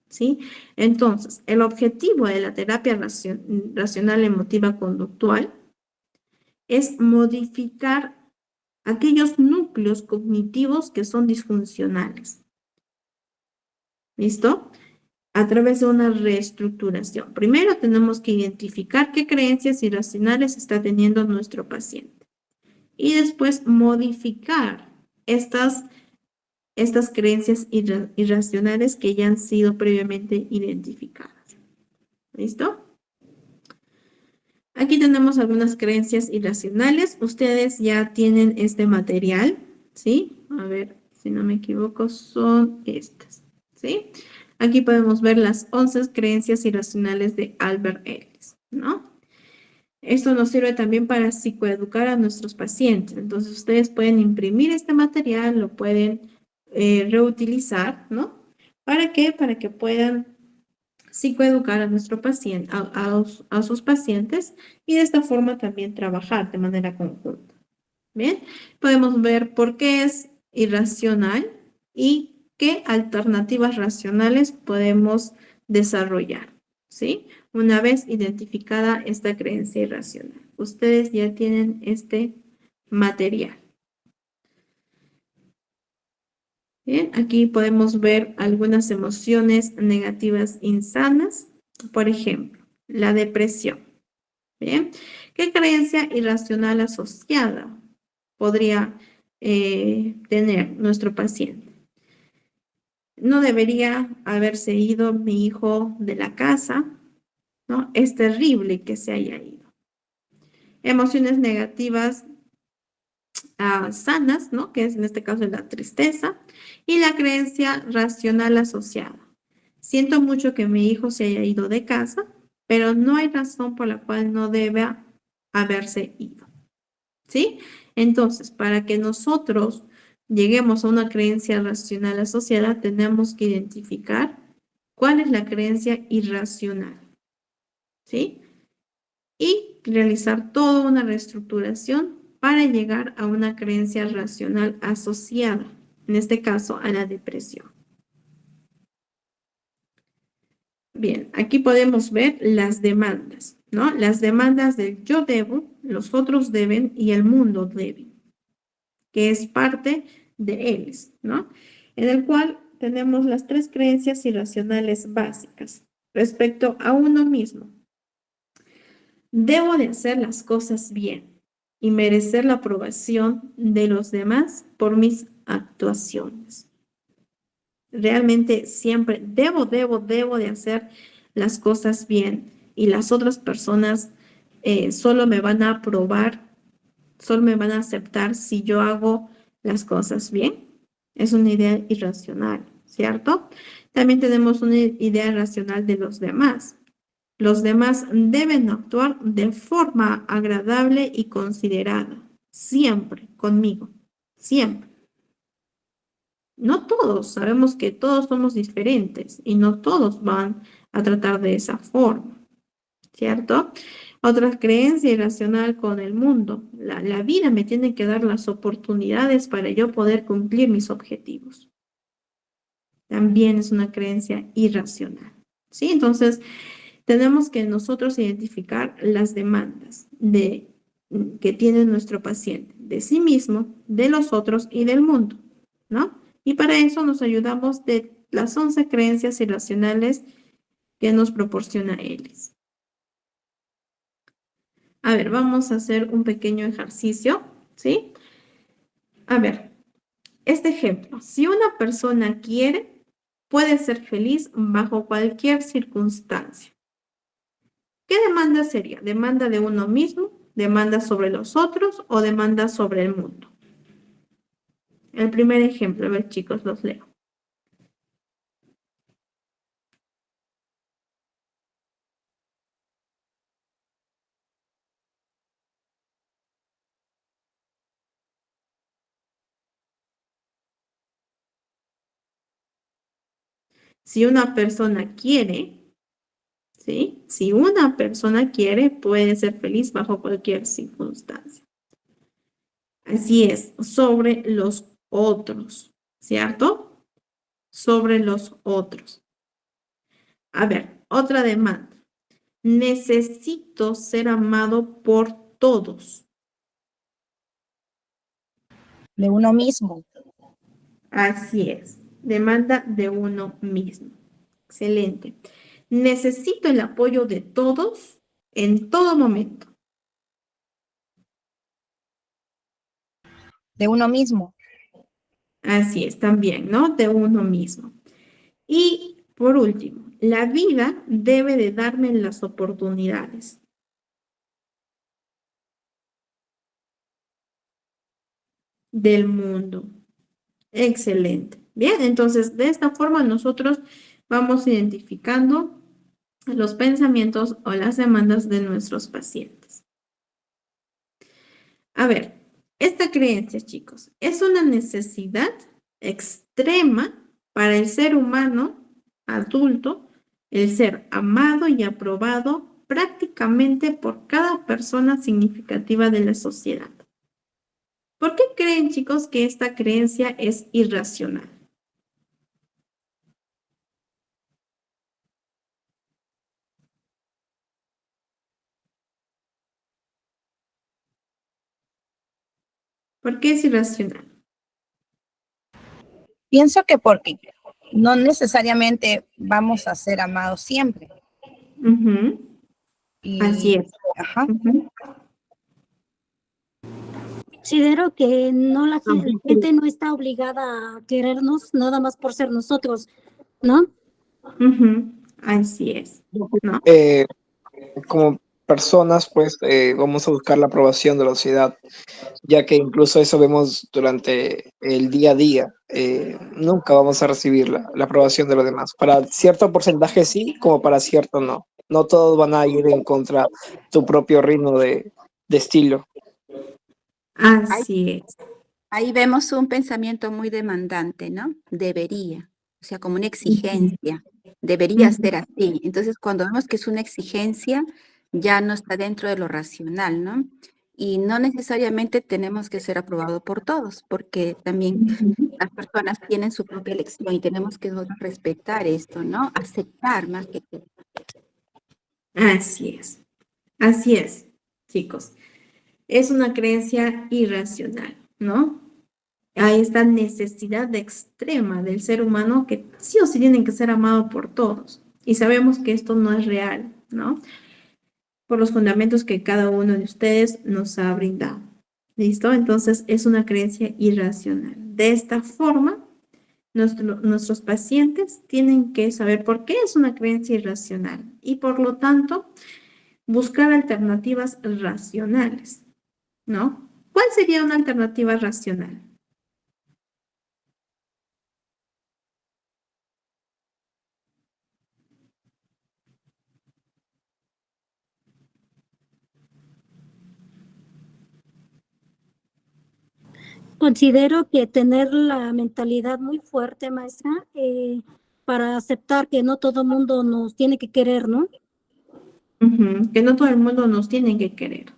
¿sí? Entonces, el objetivo de la terapia racional emotiva conductual es modificar aquellos núcleos cognitivos que son disfuncionales. ¿Listo? A través de una reestructuración. Primero tenemos que identificar qué creencias irracionales está teniendo nuestro paciente y después modificar estas creencias irracionales que ya han sido previamente identificadas. ¿Listo? Aquí tenemos algunas creencias irracionales. Ustedes ya tienen este material, ¿sí? A ver, si no me equivoco, son estas, ¿sí? Aquí podemos ver las 11 creencias irracionales de Albert Ellis, ¿no? Esto nos sirve también para psicoeducar a nuestros pacientes. Entonces, ustedes pueden imprimir este material, lo pueden reutilizar, ¿no? ¿Para qué? Para que puedan psicoeducar a nuestro paciente, a sus pacientes y de esta forma también trabajar de manera conjunta. Bien, podemos ver por qué es irracional y qué alternativas racionales podemos desarrollar, ¿sí? Una vez identificada esta creencia irracional. Ustedes ya tienen este material. Bien, aquí podemos ver algunas emociones negativas insanas. Por ejemplo, la depresión. Bien, ¿qué creencia irracional asociada podría tener nuestro paciente? No debería haberse ido mi hijo de la casa, ¿no? Es terrible que se haya ido. Emociones negativas sanas, ¿no? Que es en este caso la tristeza y la creencia racional asociada. Siento mucho que mi hijo se haya ido de casa, pero no hay razón por la cual no deba haberse ido, ¿sí? Entonces, para que nosotros lleguemos a una creencia racional asociada, tenemos que identificar cuál es la creencia irracional, ¿sí? Y realizar toda una reestructuración para llegar a una creencia racional asociada, en este caso a la depresión. Bien, aquí podemos ver las demandas, ¿no? Las demandas del yo debo, los otros deben y el mundo debe, que es parte de Ellis, ¿no? En el cual tenemos las 3 creencias irracionales básicas. respecto a uno mismo. Debo de hacer las cosas bien y merecer la aprobación de los demás por mis actuaciones. Realmente siempre debo de hacer las cosas bien y las otras personas solo me van a aprobar, solo me van a aceptar si yo hago las cosas bien. Es una idea irracional, ¿cierto? También tenemos una idea racional de los demás. Los demás deben actuar de forma agradable y considerada, siempre conmigo, siempre. No todos, sabemos que todos somos diferentes y no todos van a tratar de esa forma, ¿cierto? Otra creencia irracional con el mundo. La vida me tiene que dar las oportunidades para yo poder cumplir mis objetivos. También es una creencia irracional, ¿sí? Entonces, tenemos que nosotros identificar las demandas que tiene nuestro paciente, de sí mismo, de los otros y del mundo, ¿no? Y para eso nos ayudamos de las 11 creencias irracionales que nos proporciona Ellis. A ver, vamos a hacer un pequeño ejercicio, ¿sí? A ver, este ejemplo. Si una persona quiere, puede ser feliz bajo cualquier circunstancia. ¿Qué demanda sería? ¿Demanda de uno mismo? ¿Demanda sobre los otros? ¿O demanda sobre el mundo? El primer ejemplo, a ver chicos, los leo. Si una persona quiere, ¿sí? Si una persona quiere, puede ser feliz bajo cualquier circunstancia. Así es, sobre los otros, ¿cierto? Sobre los otros. A ver, otra demanda. Necesito ser amado por todos. De uno mismo. Así es, demanda de uno mismo. Excelente. Necesito el apoyo de todos en todo momento. De uno mismo. Así es, también, ¿no? De uno mismo. Y por último, la vida debe de darme las oportunidades. Del mundo. Excelente. Bien, entonces de esta forma nosotros vamos identificando los pensamientos o las demandas de nuestros pacientes. A ver, esta creencia, chicos, es una necesidad extrema para el ser humano adulto, el ser amado y aprobado prácticamente por cada persona significativa de la sociedad. ¿Por qué creen, chicos, que esta creencia es irracional? ¿Por qué es irracional? Pienso que porque no necesariamente vamos a ser amados siempre. Ujú, así Y, es. ajá, Ujú. Considero que no la gente no está obligada a querernos nada más por ser nosotros, ¿no? Ujú, así es, ¿no? Como personas, pues vamos a buscar la aprobación de la sociedad, ya que incluso eso vemos durante el día a día. Nunca vamos a recibir la aprobación de los demás. Para cierto porcentaje sí, como para cierto no. No todos van a ir en contra tu propio ritmo de estilo. Ahí, Así es. ahí vemos un pensamiento muy demandante, ¿no? Debería, o sea, como una exigencia. Debería Ujú. ser así. Entonces, cuando vemos que es una exigencia, ya no está dentro de lo racional, ¿no? Y no necesariamente tenemos que ser aprobados por todos, porque también las personas tienen su propia elección y tenemos que nosotros respetar esto, ¿no? Aceptar más que todo. Así es, chicos. Es una creencia irracional, ¿no? Hay esta necesidad extrema del ser humano que sí o sí tienen que ser amado por todos. Y sabemos que esto no es real, ¿no? Por los fundamentos que cada uno de ustedes nos ha brindado. ¿Listo? Entonces es una creencia irracional. De esta forma, nuestros pacientes tienen que saber por qué es una creencia irracional y por lo tanto buscar alternativas racionales, ¿no? ¿Cuál sería una alternativa racional? Considero que tener la mentalidad muy fuerte, maestra, para aceptar que no todo mundo nos tiene que querer, ¿no? Que no todo el mundo nos tiene que querer,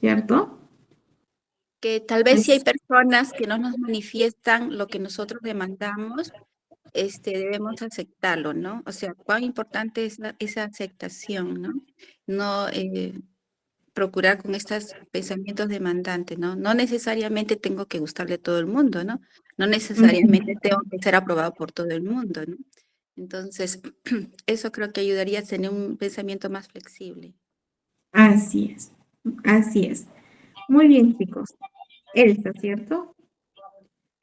¿cierto? Que tal vez si hay personas que no nos manifiestan lo que nosotros demandamos, debemos aceptarlo, ¿no? O sea, cuán importante es esa aceptación, ¿no? No procurar con estos pensamientos demandantes, ¿no? No necesariamente tengo que gustarle a todo el mundo, ¿no? No necesariamente tengo que ser aprobado por todo el mundo, ¿no? Entonces, eso creo que ayudaría a tener un pensamiento más flexible. Así es, así es. Muy bien, chicos. Elsa, ¿cierto?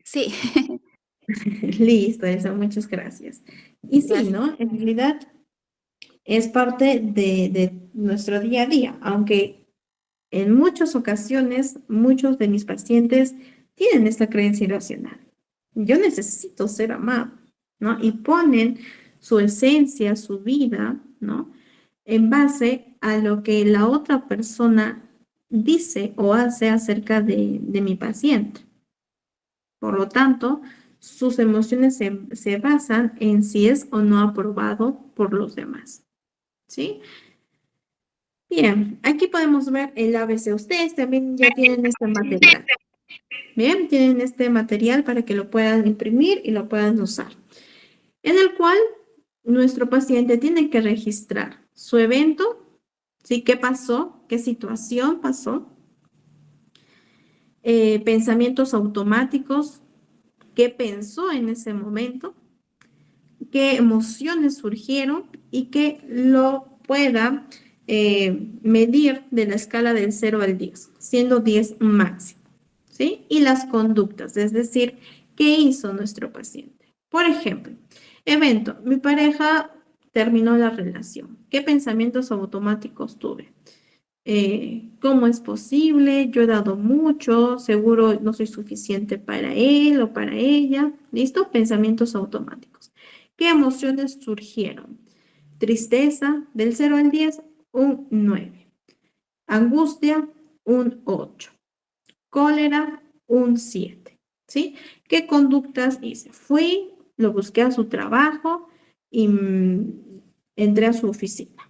Sí, Listo, Elsa, muchas gracias. Y sí, gracias. ¿no? En realidad es parte de nuestro día a día, aunque en muchas ocasiones muchos de mis pacientes tienen esta creencia irracional. Yo necesito ser amado, ¿no? Y ponen su esencia, su vida, ¿no? En base a lo que la otra persona dice o hace acerca de mi paciente. Por lo tanto, sus emociones se basan en si es o no aprobado por los demás. ¿Sí? Bien, aquí podemos ver el ABC. Ustedes también ya tienen este material. Bien, tienen este material para que lo puedan imprimir y lo puedan usar. En el cual nuestro paciente tiene que registrar su evento, ¿sí? ¿Qué pasó? ¿Qué situación pasó? Pensamientos automáticos, ¿qué pensó en ese momento? ¿Qué emociones surgieron? Y que lo pueda medir de la escala del 0 al 10, siendo 10 máximo, ¿sí? Y las conductas, es decir, ¿qué hizo nuestro paciente? Por ejemplo, evento, mi pareja terminó la relación. ¿Qué pensamientos automáticos tuve? ¿Cómo es posible? Yo he dado mucho, seguro no soy suficiente para él o para ella. ¿Listo? Pensamientos automáticos. ¿Qué emociones surgieron? Tristeza, del 0 al 10, un 9. Angustia, un 8. Cólera, un 7. ¿Sí? ¿Qué conductas hice? Fui, lo busqué a su trabajo y entré a su oficina,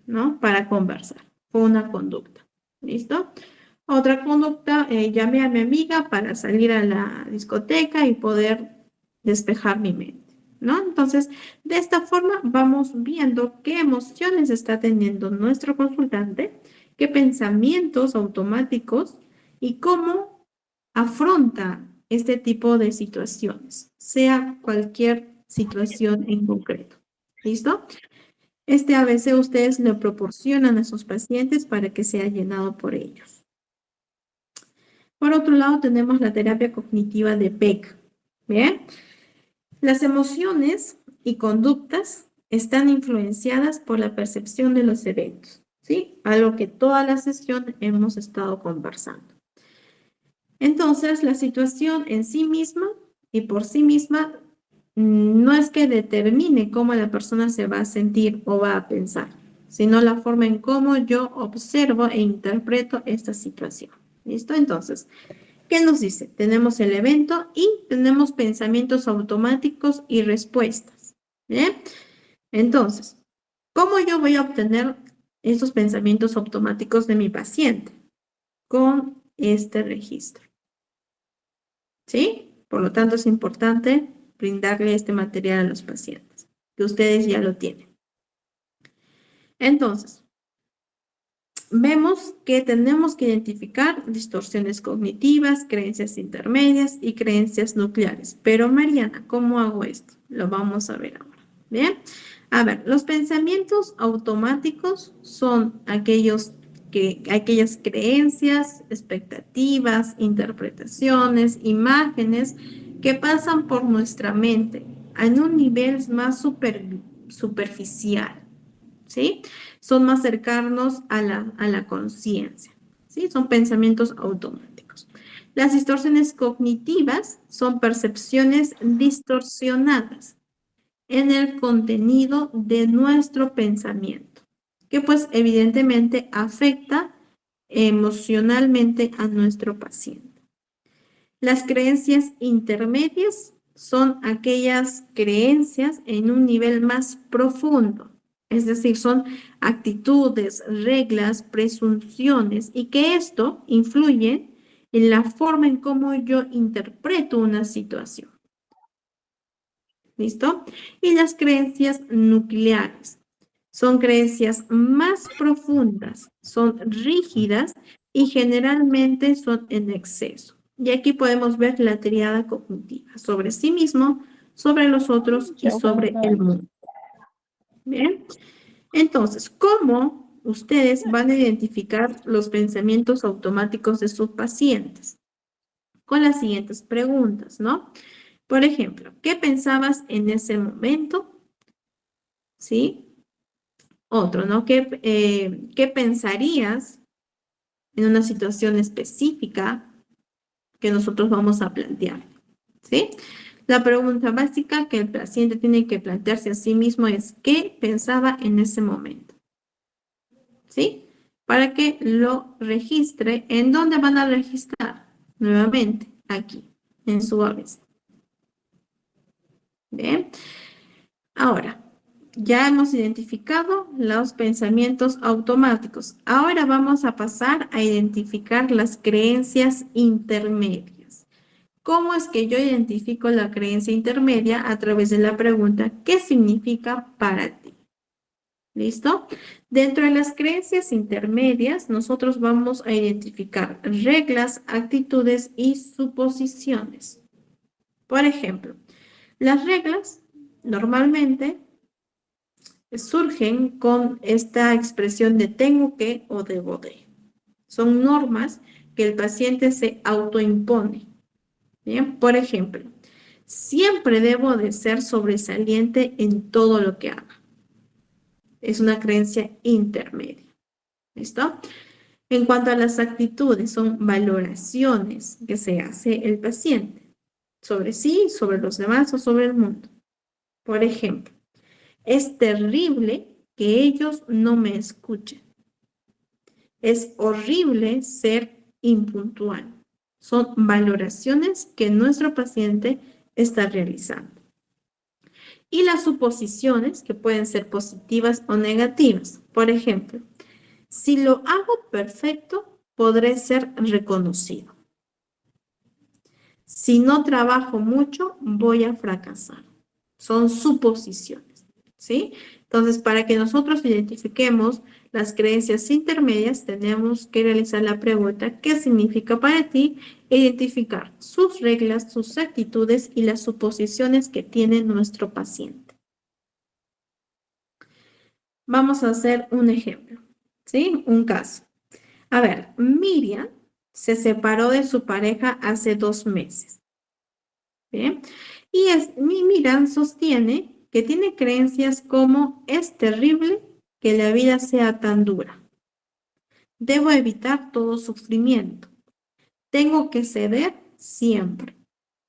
¿no? Para conversar. Fue una conducta. ¿Listo? Otra conducta, llamé a mi amiga para salir a la discoteca y poder despejar mi mente, ¿no? Entonces, de esta forma vamos viendo qué emociones está teniendo nuestro consultante, qué pensamientos automáticos y cómo afronta este tipo de situaciones, sea cualquier situación en concreto. ¿Listo? Este ABC ustedes lo proporcionan a sus pacientes para que sea llenado por ellos. Por otro lado, tenemos la terapia cognitiva de Beck. Bien, las emociones y conductas están influenciadas por la percepción de los eventos, ¿sí? Algo que toda la sesión hemos estado conversando. Entonces, la situación en sí misma y por sí misma no es que determine cómo la persona se va a sentir o va a pensar, sino la forma en cómo yo observo e interpreto esta situación. ¿Listo? Entonces, ¿qué nos dice? Tenemos el evento y tenemos pensamientos automáticos y respuestas. ¿Bien? Entonces, ¿cómo yo voy a obtener esos pensamientos automáticos de mi paciente? Con este registro. ¿Sí? Por lo tanto, es importante brindarle este material a los pacientes, que ustedes ya lo tienen. Entonces, vemos que tenemos que identificar distorsiones cognitivas, creencias intermedias y creencias nucleares. Pero, Mariana, ¿cómo hago esto? Lo vamos a ver ahora. Bien, A ver, los pensamientos automáticos son aquellas creencias, expectativas, interpretaciones, imágenes que pasan por nuestra mente en un nivel más superficial, ¿sí? Son más cercanos a la conciencia, ¿sí? Son pensamientos automáticos. Las distorsiones cognitivas son percepciones distorsionadas en el contenido de nuestro pensamiento, que pues evidentemente afecta emocionalmente a nuestro paciente. Las creencias intermedias son aquellas creencias en un nivel más profundo, es decir, son actitudes, reglas, presunciones y que esto influye en la forma en cómo yo interpreto una situación. ¿Listo? Y las creencias nucleares son creencias más profundas, son rígidas y generalmente son en exceso. Y aquí podemos ver la triada cognitiva sobre sí mismo, sobre los otros y sobre el mundo. Bien. Entonces, ¿cómo ustedes van a identificar los pensamientos automáticos de sus pacientes? Con las siguientes preguntas, ¿no? Por ejemplo, ¿qué pensabas en ese momento? ¿Sí? Otro, ¿no? ¿Qué pensarías en una situación específica que nosotros vamos a plantear? ¿Sí? La pregunta básica que el paciente tiene que plantearse a sí mismo es ¿qué pensaba en ese momento? ¿Sí? Para que lo registre. ¿En dónde van a registrar? Nuevamente, aquí, en su ABC. Bien. Ahora, ya hemos identificado los pensamientos automáticos. Ahora vamos a pasar a identificar las creencias intermedias. ¿Cómo es que yo identifico la creencia intermedia? A través de la pregunta, ¿qué significa para ti? ¿Listo? Dentro de las creencias intermedias, nosotros vamos a identificar reglas, actitudes y suposiciones. Por ejemplo, las reglas normalmente surgen con esta expresión de tengo que o debo de. Son normas que el paciente se autoimpone. ¿Bien? Por ejemplo, siempre debo de ser sobresaliente en todo lo que haga. Es una creencia intermedia. ¿Listo? En cuanto a las actitudes, son valoraciones que se hace el paciente sobre sí, sobre los demás o sobre el mundo. Por ejemplo, es terrible que ellos no me escuchen. Es horrible ser impuntual. Son valoraciones que nuestro paciente está realizando. Y las suposiciones que pueden ser positivas o negativas. Por ejemplo, si lo hago perfecto, podré ser reconocido. Si no trabajo mucho, voy a fracasar. Son suposiciones, ¿sí? Entonces, para que nosotros identifiquemos las creencias intermedias, tenemos que realizar la pregunta, ¿qué significa para ti? E identificar sus reglas, sus actitudes y las suposiciones que tiene nuestro paciente. Vamos a hacer un ejemplo, ¿sí? Un caso. A ver, Miriam se separó de su pareja hace 2 meses. ¿Bien? Y Miriam sostiene que tiene creencias como es terrible que la vida sea tan dura. Debo evitar todo sufrimiento. Tengo que ceder siempre.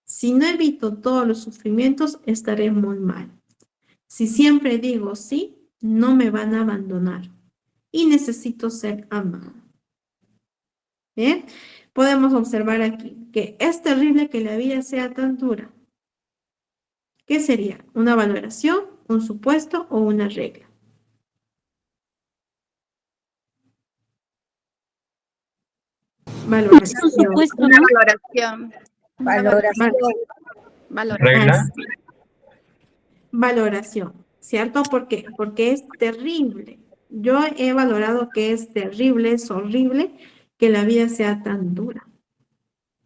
Si no evito todos los sufrimientos, estaré muy mal. Si siempre digo sí, no me van a abandonar. Y necesito ser amado. ¿Bien? Podemos observar aquí que es terrible que la vida sea tan dura. ¿Qué sería? ¿Una valoración, un supuesto o una regla? Valoración. Es un supuesto, Una ¿no? valoración. Valoración. Regla. Valoración, ¿cierto? ¿Por qué? Porque es terrible. Yo he valorado que es terrible, es horrible que la vida sea tan dura.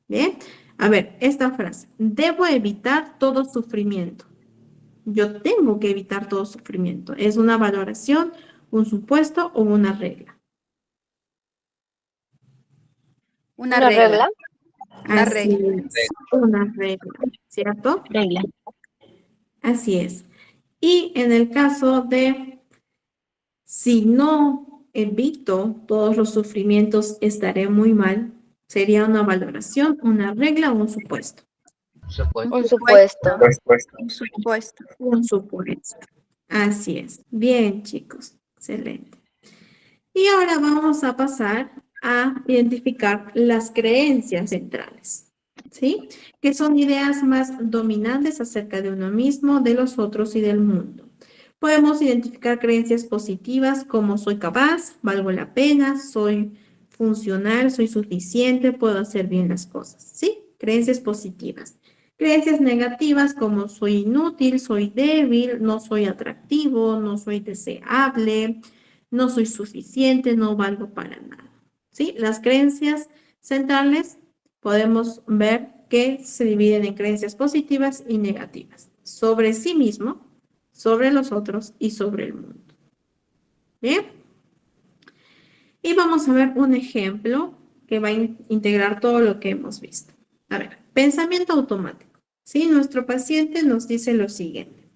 ¿Bien? A ver, esta frase. Debo evitar todo sufrimiento. Yo tengo que evitar todo sufrimiento. ¿Es una valoración, un supuesto o una regla? Una regla. Una Así regla. es, una regla, ¿cierto? Regla. Así es. Y en el caso de si no evito todos los sufrimientos, estaré muy mal, sería una valoración, una regla o un supuesto. Un supuesto. Un supuesto. Un supuesto. Así es. Bien, chicos. Excelente. Y ahora vamos a pasar a identificar las creencias centrales, ¿sí? Que son ideas más dominantes acerca de uno mismo, de los otros y del mundo. Podemos identificar creencias positivas como soy capaz, valgo la pena, soy funcional, soy suficiente, puedo hacer bien las cosas, ¿sí? Creencias positivas. Creencias negativas como soy inútil, soy débil, no soy atractivo, no soy deseable, no soy suficiente, no valgo para nada. ¿Sí? Las creencias centrales podemos ver que se dividen en creencias positivas y negativas sobre sí mismo, sobre los otros y sobre el mundo. ¿Bien? Y vamos a ver un ejemplo que va a integrar todo lo que hemos visto. A ver, pensamiento automático. ¿Sí? Nuestro paciente nos dice lo siguiente.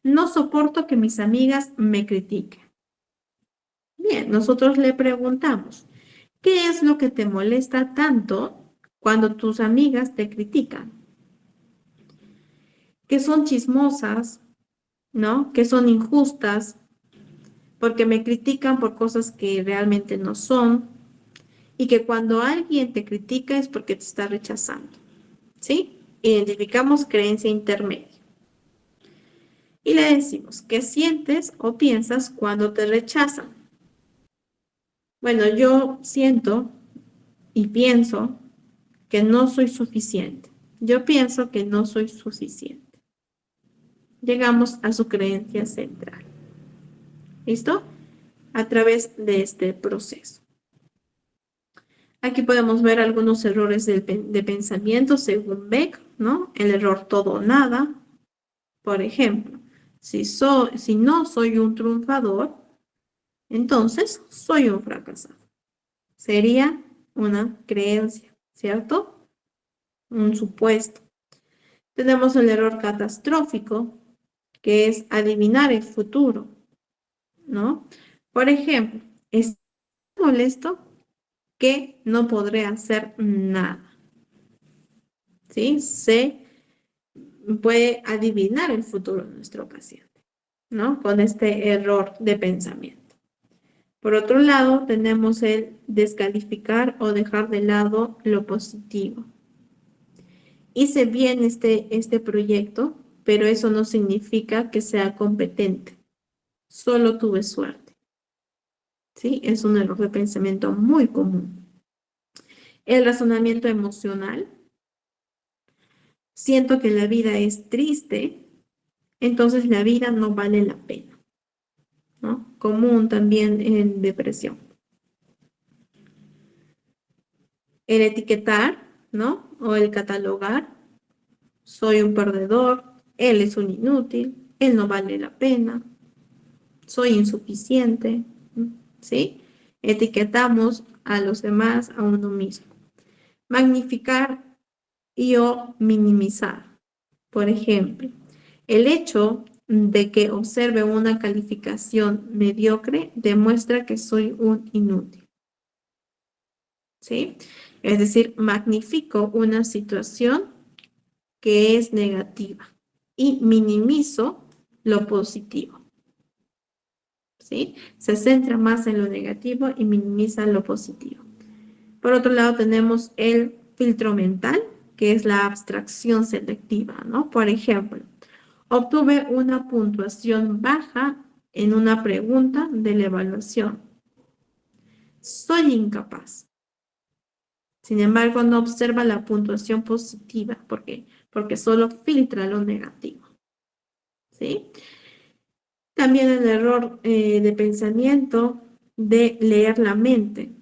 No soporto que mis amigas me critiquen. Bien, nosotros le preguntamos, ¿qué es lo que te molesta tanto cuando tus amigas te critican? Que son chismosas, ¿no? Que son injustas, porque me critican por cosas que realmente no son, y que cuando alguien te critica es porque te está rechazando, ¿sí? Identificamos creencia intermedia. Y le decimos, ¿qué sientes o piensas cuando te rechazan? Bueno, yo siento y pienso que no soy suficiente. Yo pienso que no soy suficiente. Llegamos a su creencia central. ¿Listo? A través de este proceso. Aquí podemos ver algunos errores de pensamiento según Beck, ¿no? El error todo o nada. Por ejemplo, si no soy un triunfador, entonces soy un fracasado. Sería una creencia, ¿cierto? Un supuesto. Tenemos el error catastrófico, que es adivinar el futuro, ¿no? Por ejemplo, es molesto que no podré hacer nada, ¿sí? Se puede adivinar el futuro de nuestro paciente, ¿no? Con este error de pensamiento. Por otro lado, tenemos el descalificar o dejar de lado lo positivo. Hice bien este proyecto, pero eso no significa que sea competente. Solo tuve suerte. ¿Sí? Es un error de pensamiento muy común. El razonamiento emocional. Siento que la vida es triste, entonces la vida no vale la pena, ¿no? Común también en depresión. El etiquetar, ¿no? O el catalogar. Soy un perdedor, él es un inútil, él no vale la pena, soy insuficiente, ¿sí? Etiquetamos a los demás, a uno mismo. Magnificar y o minimizar. Por ejemplo, el hecho de que observe una calificación mediocre demuestra que soy un inútil. ¿Sí? Es decir, magnifico una situación que es negativa y minimizo lo positivo. ¿Sí? Se centra más en lo negativo y minimiza lo positivo. Por otro lado, tenemos el filtro mental, que es la abstracción selectiva, ¿no? Por ejemplo, obtuve una puntuación baja en una pregunta de la evaluación. Soy incapaz. Sin embargo, no observa la puntuación positiva porque solo filtra lo negativo. ¿Sí? También el error de pensamiento de leer la mente.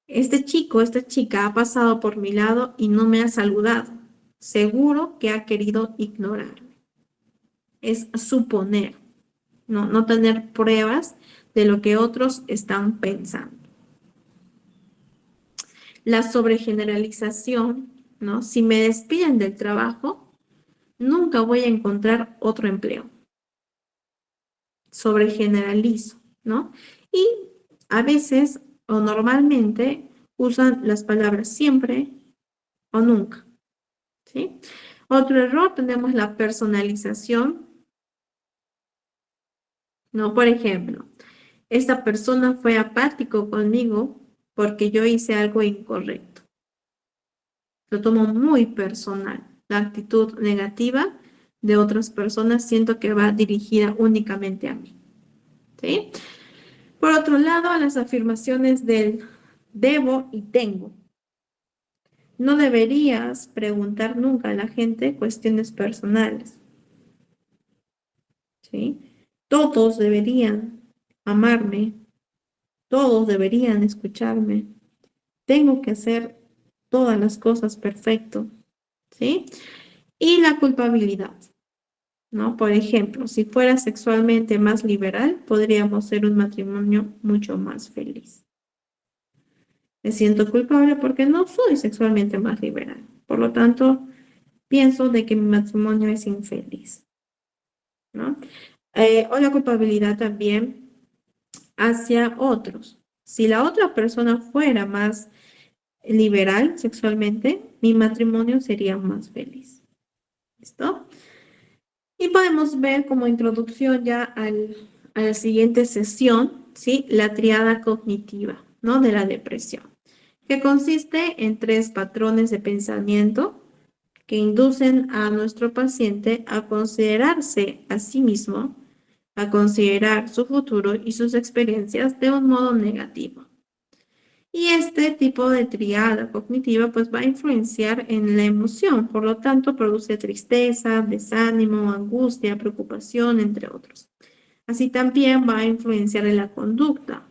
Este chico, esta chica ha pasado por mi lado y no me ha saludado. Seguro que ha querido ignorarme. es suponer, no tener pruebas de lo que otros están pensando. La sobregeneralización, ¿no? Si me despiden del trabajo, nunca voy a encontrar otro empleo. Sobregeneralizo, ¿no? Y a veces o normalmente usan las palabras siempre o nunca, ¿sí? Otro error, tenemos la personalización, ¿no? Por ejemplo, esta persona fue apático conmigo porque yo hice algo incorrecto. Lo tomo muy personal. La actitud negativa de otras personas siento que va dirigida únicamente a mí, ¿sí? Por otro lado, las afirmaciones del debo y tengo. No deberías preguntar nunca a la gente cuestiones personales, ¿sí? Todos deberían amarme, todos deberían escucharme. Tengo que hacer todas las cosas perfecto, ¿sí? Y la culpabilidad, ¿no? Por ejemplo, si fuera sexualmente más liberal, podríamos ser un matrimonio mucho más feliz. Me siento culpable porque no soy sexualmente más liberal. Por lo tanto, pienso de que mi matrimonio es infeliz, ¿no? O la culpabilidad también hacia otros. Si la otra persona fuera más liberal sexualmente, mi matrimonio sería más feliz. ¿Listo? Y podemos ver como introducción ya a la siguiente sesión, ¿sí? La triada cognitiva, ¿no? De la depresión, que consiste en 3 patrones de pensamiento que inducen a nuestro paciente a considerarse a sí mismo, a considerar su futuro y sus experiencias de un modo negativo. Y este tipo de triada cognitiva pues va a influenciar en la emoción, por lo tanto produce tristeza, desánimo, angustia, preocupación, entre otros. Así también va a influenciar en la conducta,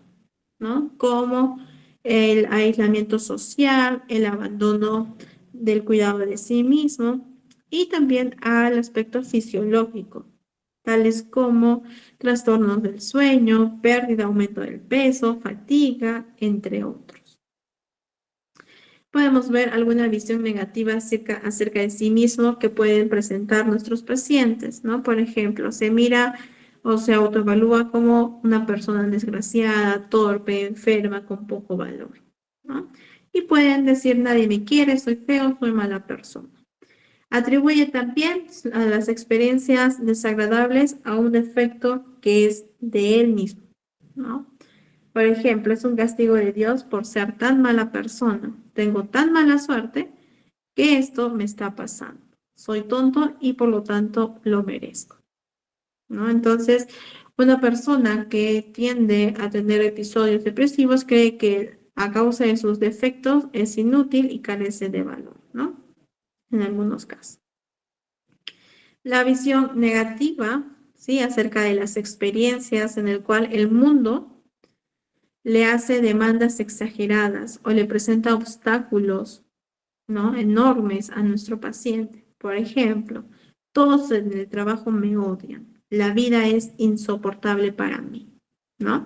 ¿no? Como el aislamiento social, el abandono del cuidado de sí mismo y también al aspecto fisiológico, tales como trastornos del sueño, pérdida, aumento del peso, fatiga, entre otros. Podemos ver alguna visión negativa acerca de sí mismo que pueden presentar nuestros pacientes, ¿no? Por ejemplo, se mira o se autoevalúa como una persona desgraciada, torpe, enferma, con poco valor, ¿no? Y pueden decir, nadie me quiere, soy feo, soy mala persona. Atribuye también a las experiencias desagradables a un defecto que es de él mismo, ¿no? Por ejemplo, es un castigo de Dios por ser tan mala persona. Tengo tan mala suerte que esto me está pasando. Soy tonto y por lo tanto lo merezco, ¿no? Entonces, una persona que tiende a tener episodios depresivos cree que a causa de sus defectos es inútil y carece de valor, ¿no? En algunos casos. La visión negativa, ¿sí? Acerca de las experiencias en el cual el mundo le hace demandas exageradas o le presenta obstáculos, ¿no? Enormes a nuestro paciente. Por ejemplo, todos en el trabajo me odian. La vida es insoportable para mí, ¿no?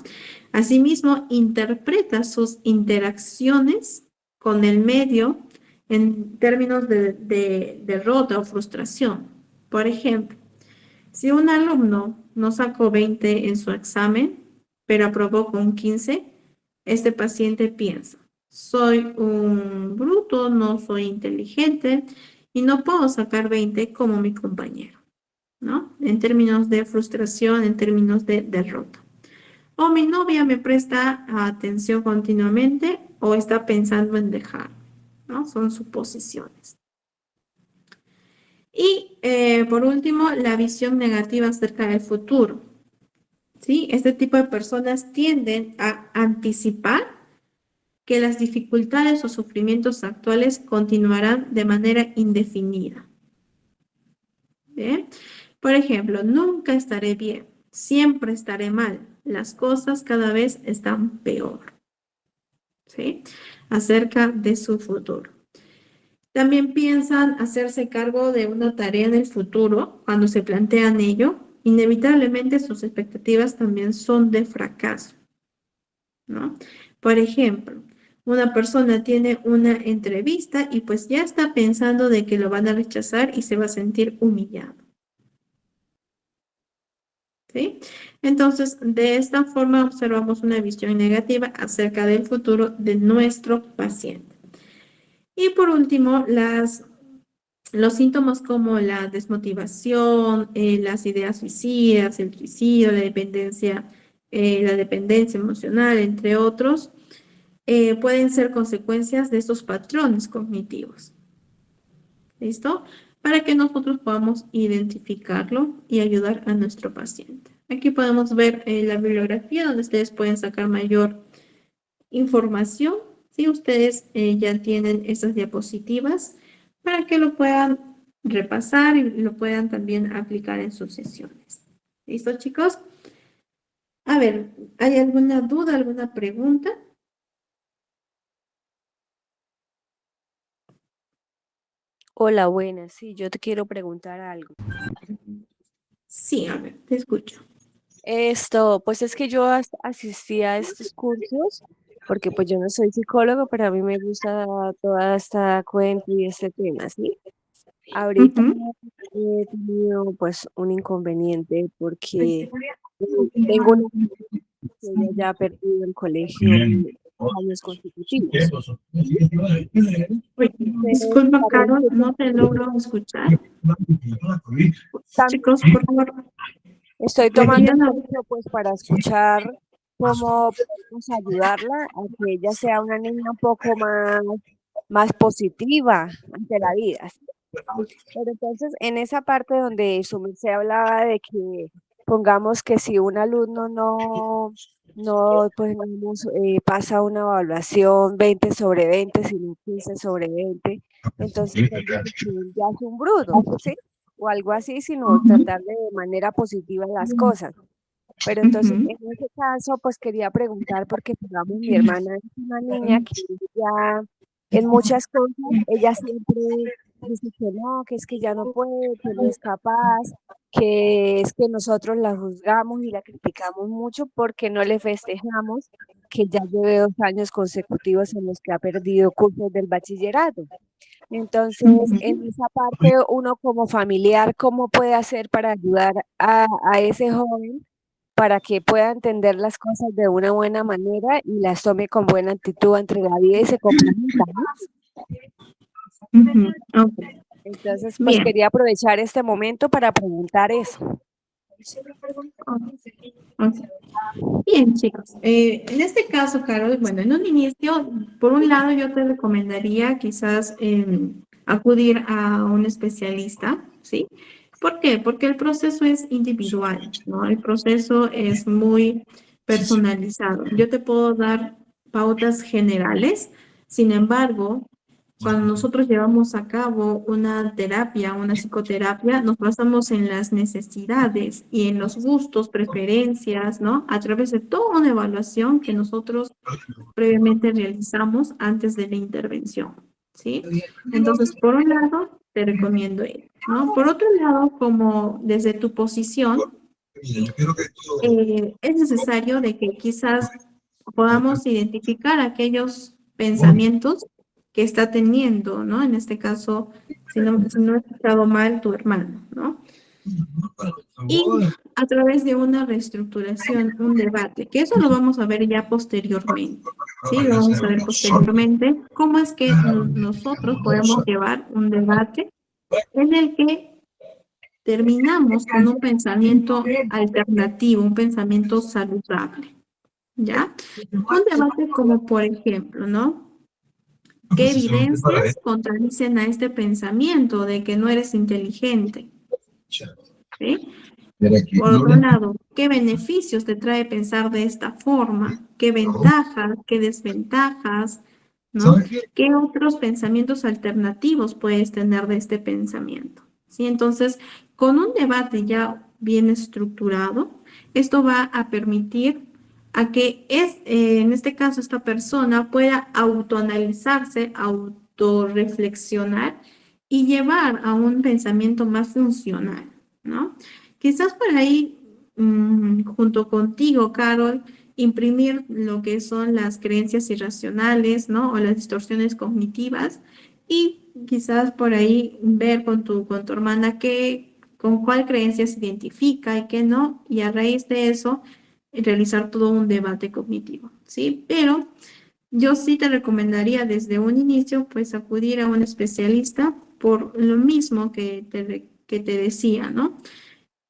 Asimismo, interpreta sus interacciones con el medio en términos de derrota o frustración. Por ejemplo, si un alumno no sacó 20 en su examen, pero aprobó con 15, este paciente piensa, soy un bruto, no soy inteligente y no puedo sacar 20 como mi compañero, ¿no? En términos de frustración, en términos de derrota. O mi novia me presta atención continuamente o está pensando en dejar, ¿no? Son suposiciones. Y por último, la visión negativa acerca del futuro. ¿Sí? Este tipo de personas tienden a anticipar que las dificultades o sufrimientos actuales continuarán de manera indefinida. ¿Bien? Por ejemplo, nunca estaré bien, siempre estaré mal, las cosas cada vez están peor. ¿Sí? Acerca de su futuro. También piensan hacerse cargo de una tarea en el futuro. Cuando se plantean ello, inevitablemente sus expectativas también son de fracaso, ¿no? Por ejemplo, una persona tiene una entrevista y pues ya está pensando de que lo van a rechazar y se va a sentir humillado. ¿Sí? Entonces, de esta forma observamos una visión negativa acerca del futuro de nuestro paciente. Y por último, los síntomas como la desmotivación, las ideas suicidas, el suicidio, la dependencia emocional, entre otros, pueden ser consecuencias de estos patrones cognitivos. ¿Listo? Para que nosotros podamos identificarlo y ayudar a nuestro paciente. Aquí podemos ver la bibliografía donde ustedes pueden sacar mayor información. Si ustedes ya tienen esas diapositivas para que lo puedan repasar y lo puedan también aplicar en sus sesiones. ¿Listo, chicos? A ver, ¿hay alguna duda, alguna pregunta? Hola, buenas. Sí, yo te quiero preguntar algo. Sí, a ver, te escucho. Pues es que yo asistí a estos cursos porque pues yo no soy psicólogo, pero a mí me gusta toda esta cuenta y este tema, ¿sí? Ahorita he tenido pues un inconveniente porque tengo una que ella ya ha perdido el colegio años consecutivos. Oye, disculpa, Carol, no te logro escuchar. Chicos, por favor. Estoy tomando el curso pues para escuchar cómo podemos ayudarla a que ella sea una niña un poco más positiva ante la vida. ¿Sí? Pero entonces en esa parte donde se hablaba de que pongamos que si un alumno no pues digamos, pasa una evaluación 20 sobre 20, sino 15 sobre 20, entonces él dice que él ya es un bruto, ¿sí? O algo así, sino tratar de manera positiva las cosas. Pero entonces, en ese caso, pues quería preguntar, porque digamos, mi hermana es una niña que ya en muchas cosas, ella siempre dice que es que ya no puede, que no es capaz, que es que nosotros la juzgamos y la criticamos mucho porque no le festejamos que ya lleve 2 años consecutivos en los que ha perdido cursos del bachillerato. Entonces, en esa parte, uno como familiar, ¿cómo puede hacer para ayudar a ese joven para que pueda entender las cosas de una buena manera y las tome con buena actitud entre la vida y se comprometa, ¿no? Okay. Entonces, pues Bien. quería aprovechar este momento para preguntar eso. Okay. Bien, chicos. En este caso, Carol, bueno, en un inicio, por un lado, yo te recomendaría quizás acudir a un especialista, ¿sí? ¿Por qué? Porque el proceso es individual, ¿no? El proceso es muy personalizado. Yo te puedo dar pautas generales, sin embargo, cuando nosotros llevamos a cabo una terapia, una psicoterapia, nos basamos en las necesidades y en los gustos, preferencias, ¿no? A través de toda una evaluación que nosotros previamente realizamos antes de la intervención, ¿sí? Entonces, por un lado, te recomiendo ello, ¿no? Por otro lado, como desde tu posición, es necesario de que quizás podamos identificar aquellos pensamientos que está teniendo, ¿no? En este caso, si no he escuchado mal, tu hermano, ¿no? Y a través de una reestructuración, un debate, que eso lo vamos a ver ya posteriormente, ¿sí? Lo vamos a ver posteriormente, cómo es que nosotros podemos llevar un debate en el que terminamos con un pensamiento alternativo, un pensamiento saludable, ¿ya? Un debate como, por ejemplo, ¿no? ¿Qué evidencias contradicen a este pensamiento de que no eres inteligente? ¿Sí? Por otro lado, ¿qué beneficios te trae pensar de esta forma? ¿Qué ventajas, qué desventajas? ¿No? ¿Qué otros pensamientos alternativos puedes tener de este pensamiento? ¿Sí? Entonces, con un debate ya bien estructurado, esto va a permitir a que en este caso esta persona pueda autoanalizarse, autorreflexionar y llevar a un pensamiento más funcional, ¿no? Quizás por ahí, junto contigo, Carol, imprimir lo que son las creencias irracionales, ¿no? O las distorsiones cognitivas y quizás por ahí ver con tu hermana con cuál creencia se identifica y qué no, y a raíz de eso realizar todo un debate cognitivo, ¿sí? Pero yo sí te recomendaría desde un inicio, pues acudir a un especialista por lo mismo que te decía, ¿no?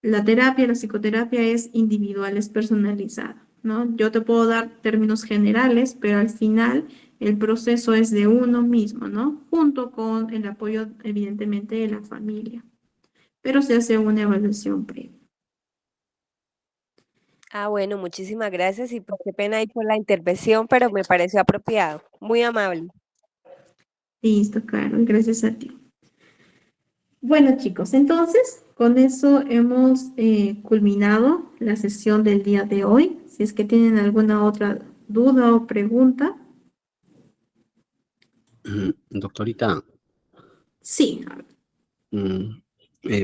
La terapia, la psicoterapia es individual, es personalizada, ¿no? Yo te puedo dar términos generales, pero al final el proceso es de uno mismo, ¿no? Junto con el apoyo, evidentemente, de la familia. Pero se hace una evaluación previa. Ah, bueno, muchísimas gracias y pues qué pena ahí por la intervención, pero me pareció apropiado. Muy amable. Listo, Carol, gracias a ti. Bueno, chicos, entonces con eso hemos culminado la sesión del día de hoy. Si es que tienen alguna otra duda o pregunta. Doctorita, Sí,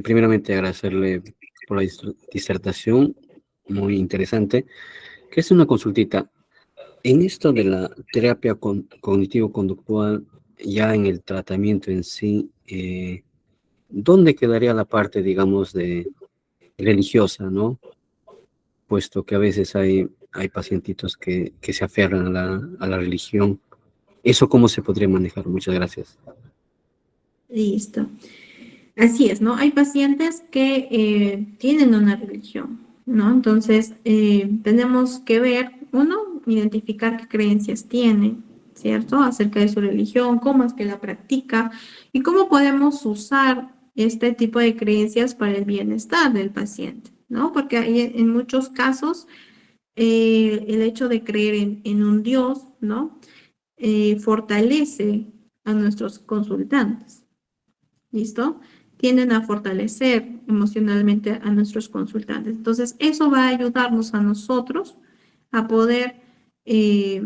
primeramente agradecerle por la disertación, muy interesante. Que es una consultita. En esto de la terapia cognitivo-conductual, ya en el tratamiento en sí, ¿dónde quedaría la parte, digamos, de religiosa, ¿no? Puesto que a veces hay pacientitos que se aferran a la religión. ¿Eso cómo se podría manejar? Muchas gracias. listo. Así es, ¿no? Hay pacientes que tienen una religión, ¿no? Entonces, tenemos que ver, uno, identificar qué creencias tiene, ¿cierto? Acerca de su religión, cómo es que la practica y cómo podemos usar este tipo de creencias para el bienestar del paciente, ¿no? Porque en muchos casos el hecho de creer en un Dios, ¿no? Fortalece a nuestros consultantes. ¿Listo? Tienden a fortalecer emocionalmente a nuestros consultantes. Entonces, eso va a ayudarnos a nosotros a poder que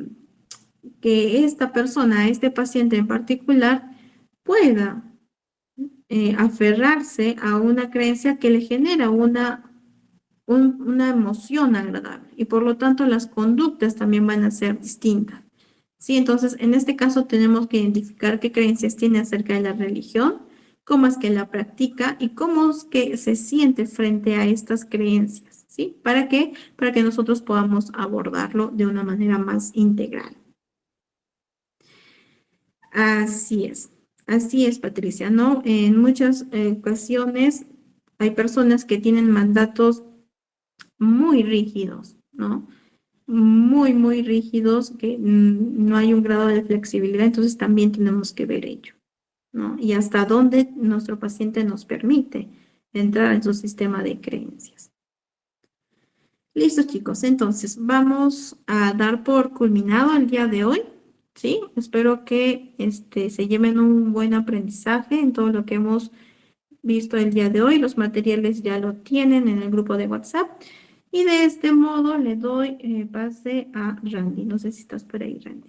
esta persona, este paciente en particular, pueda aferrarse a una creencia que le genera una emoción agradable y por lo tanto las conductas también van a ser distintas. Sí, entonces en este caso tenemos que identificar qué creencias tiene acerca de la religión, cómo es que la practica y cómo es que se siente frente a estas creencias, ¿sí? ¿Para qué? Para que nosotros podamos abordarlo de una manera más integral. Así es, Patricia, ¿no? En muchas ocasiones hay personas que tienen mandatos muy rígidos, ¿no? Muy rígidos, que no hay un grado de flexibilidad, entonces también tenemos que ver ello, ¿no? Y hasta dónde nuestro paciente nos permite entrar en su sistema de creencias. Listo, chicos, entonces vamos a dar por culminado el día de hoy, ¿sí? Espero que se lleven un buen aprendizaje en todo lo que hemos visto el día de hoy. Los materiales ya lo tienen en el grupo de WhatsApp. Y de este modo le doy pase a Randy. No sé si estás por ahí, Randy.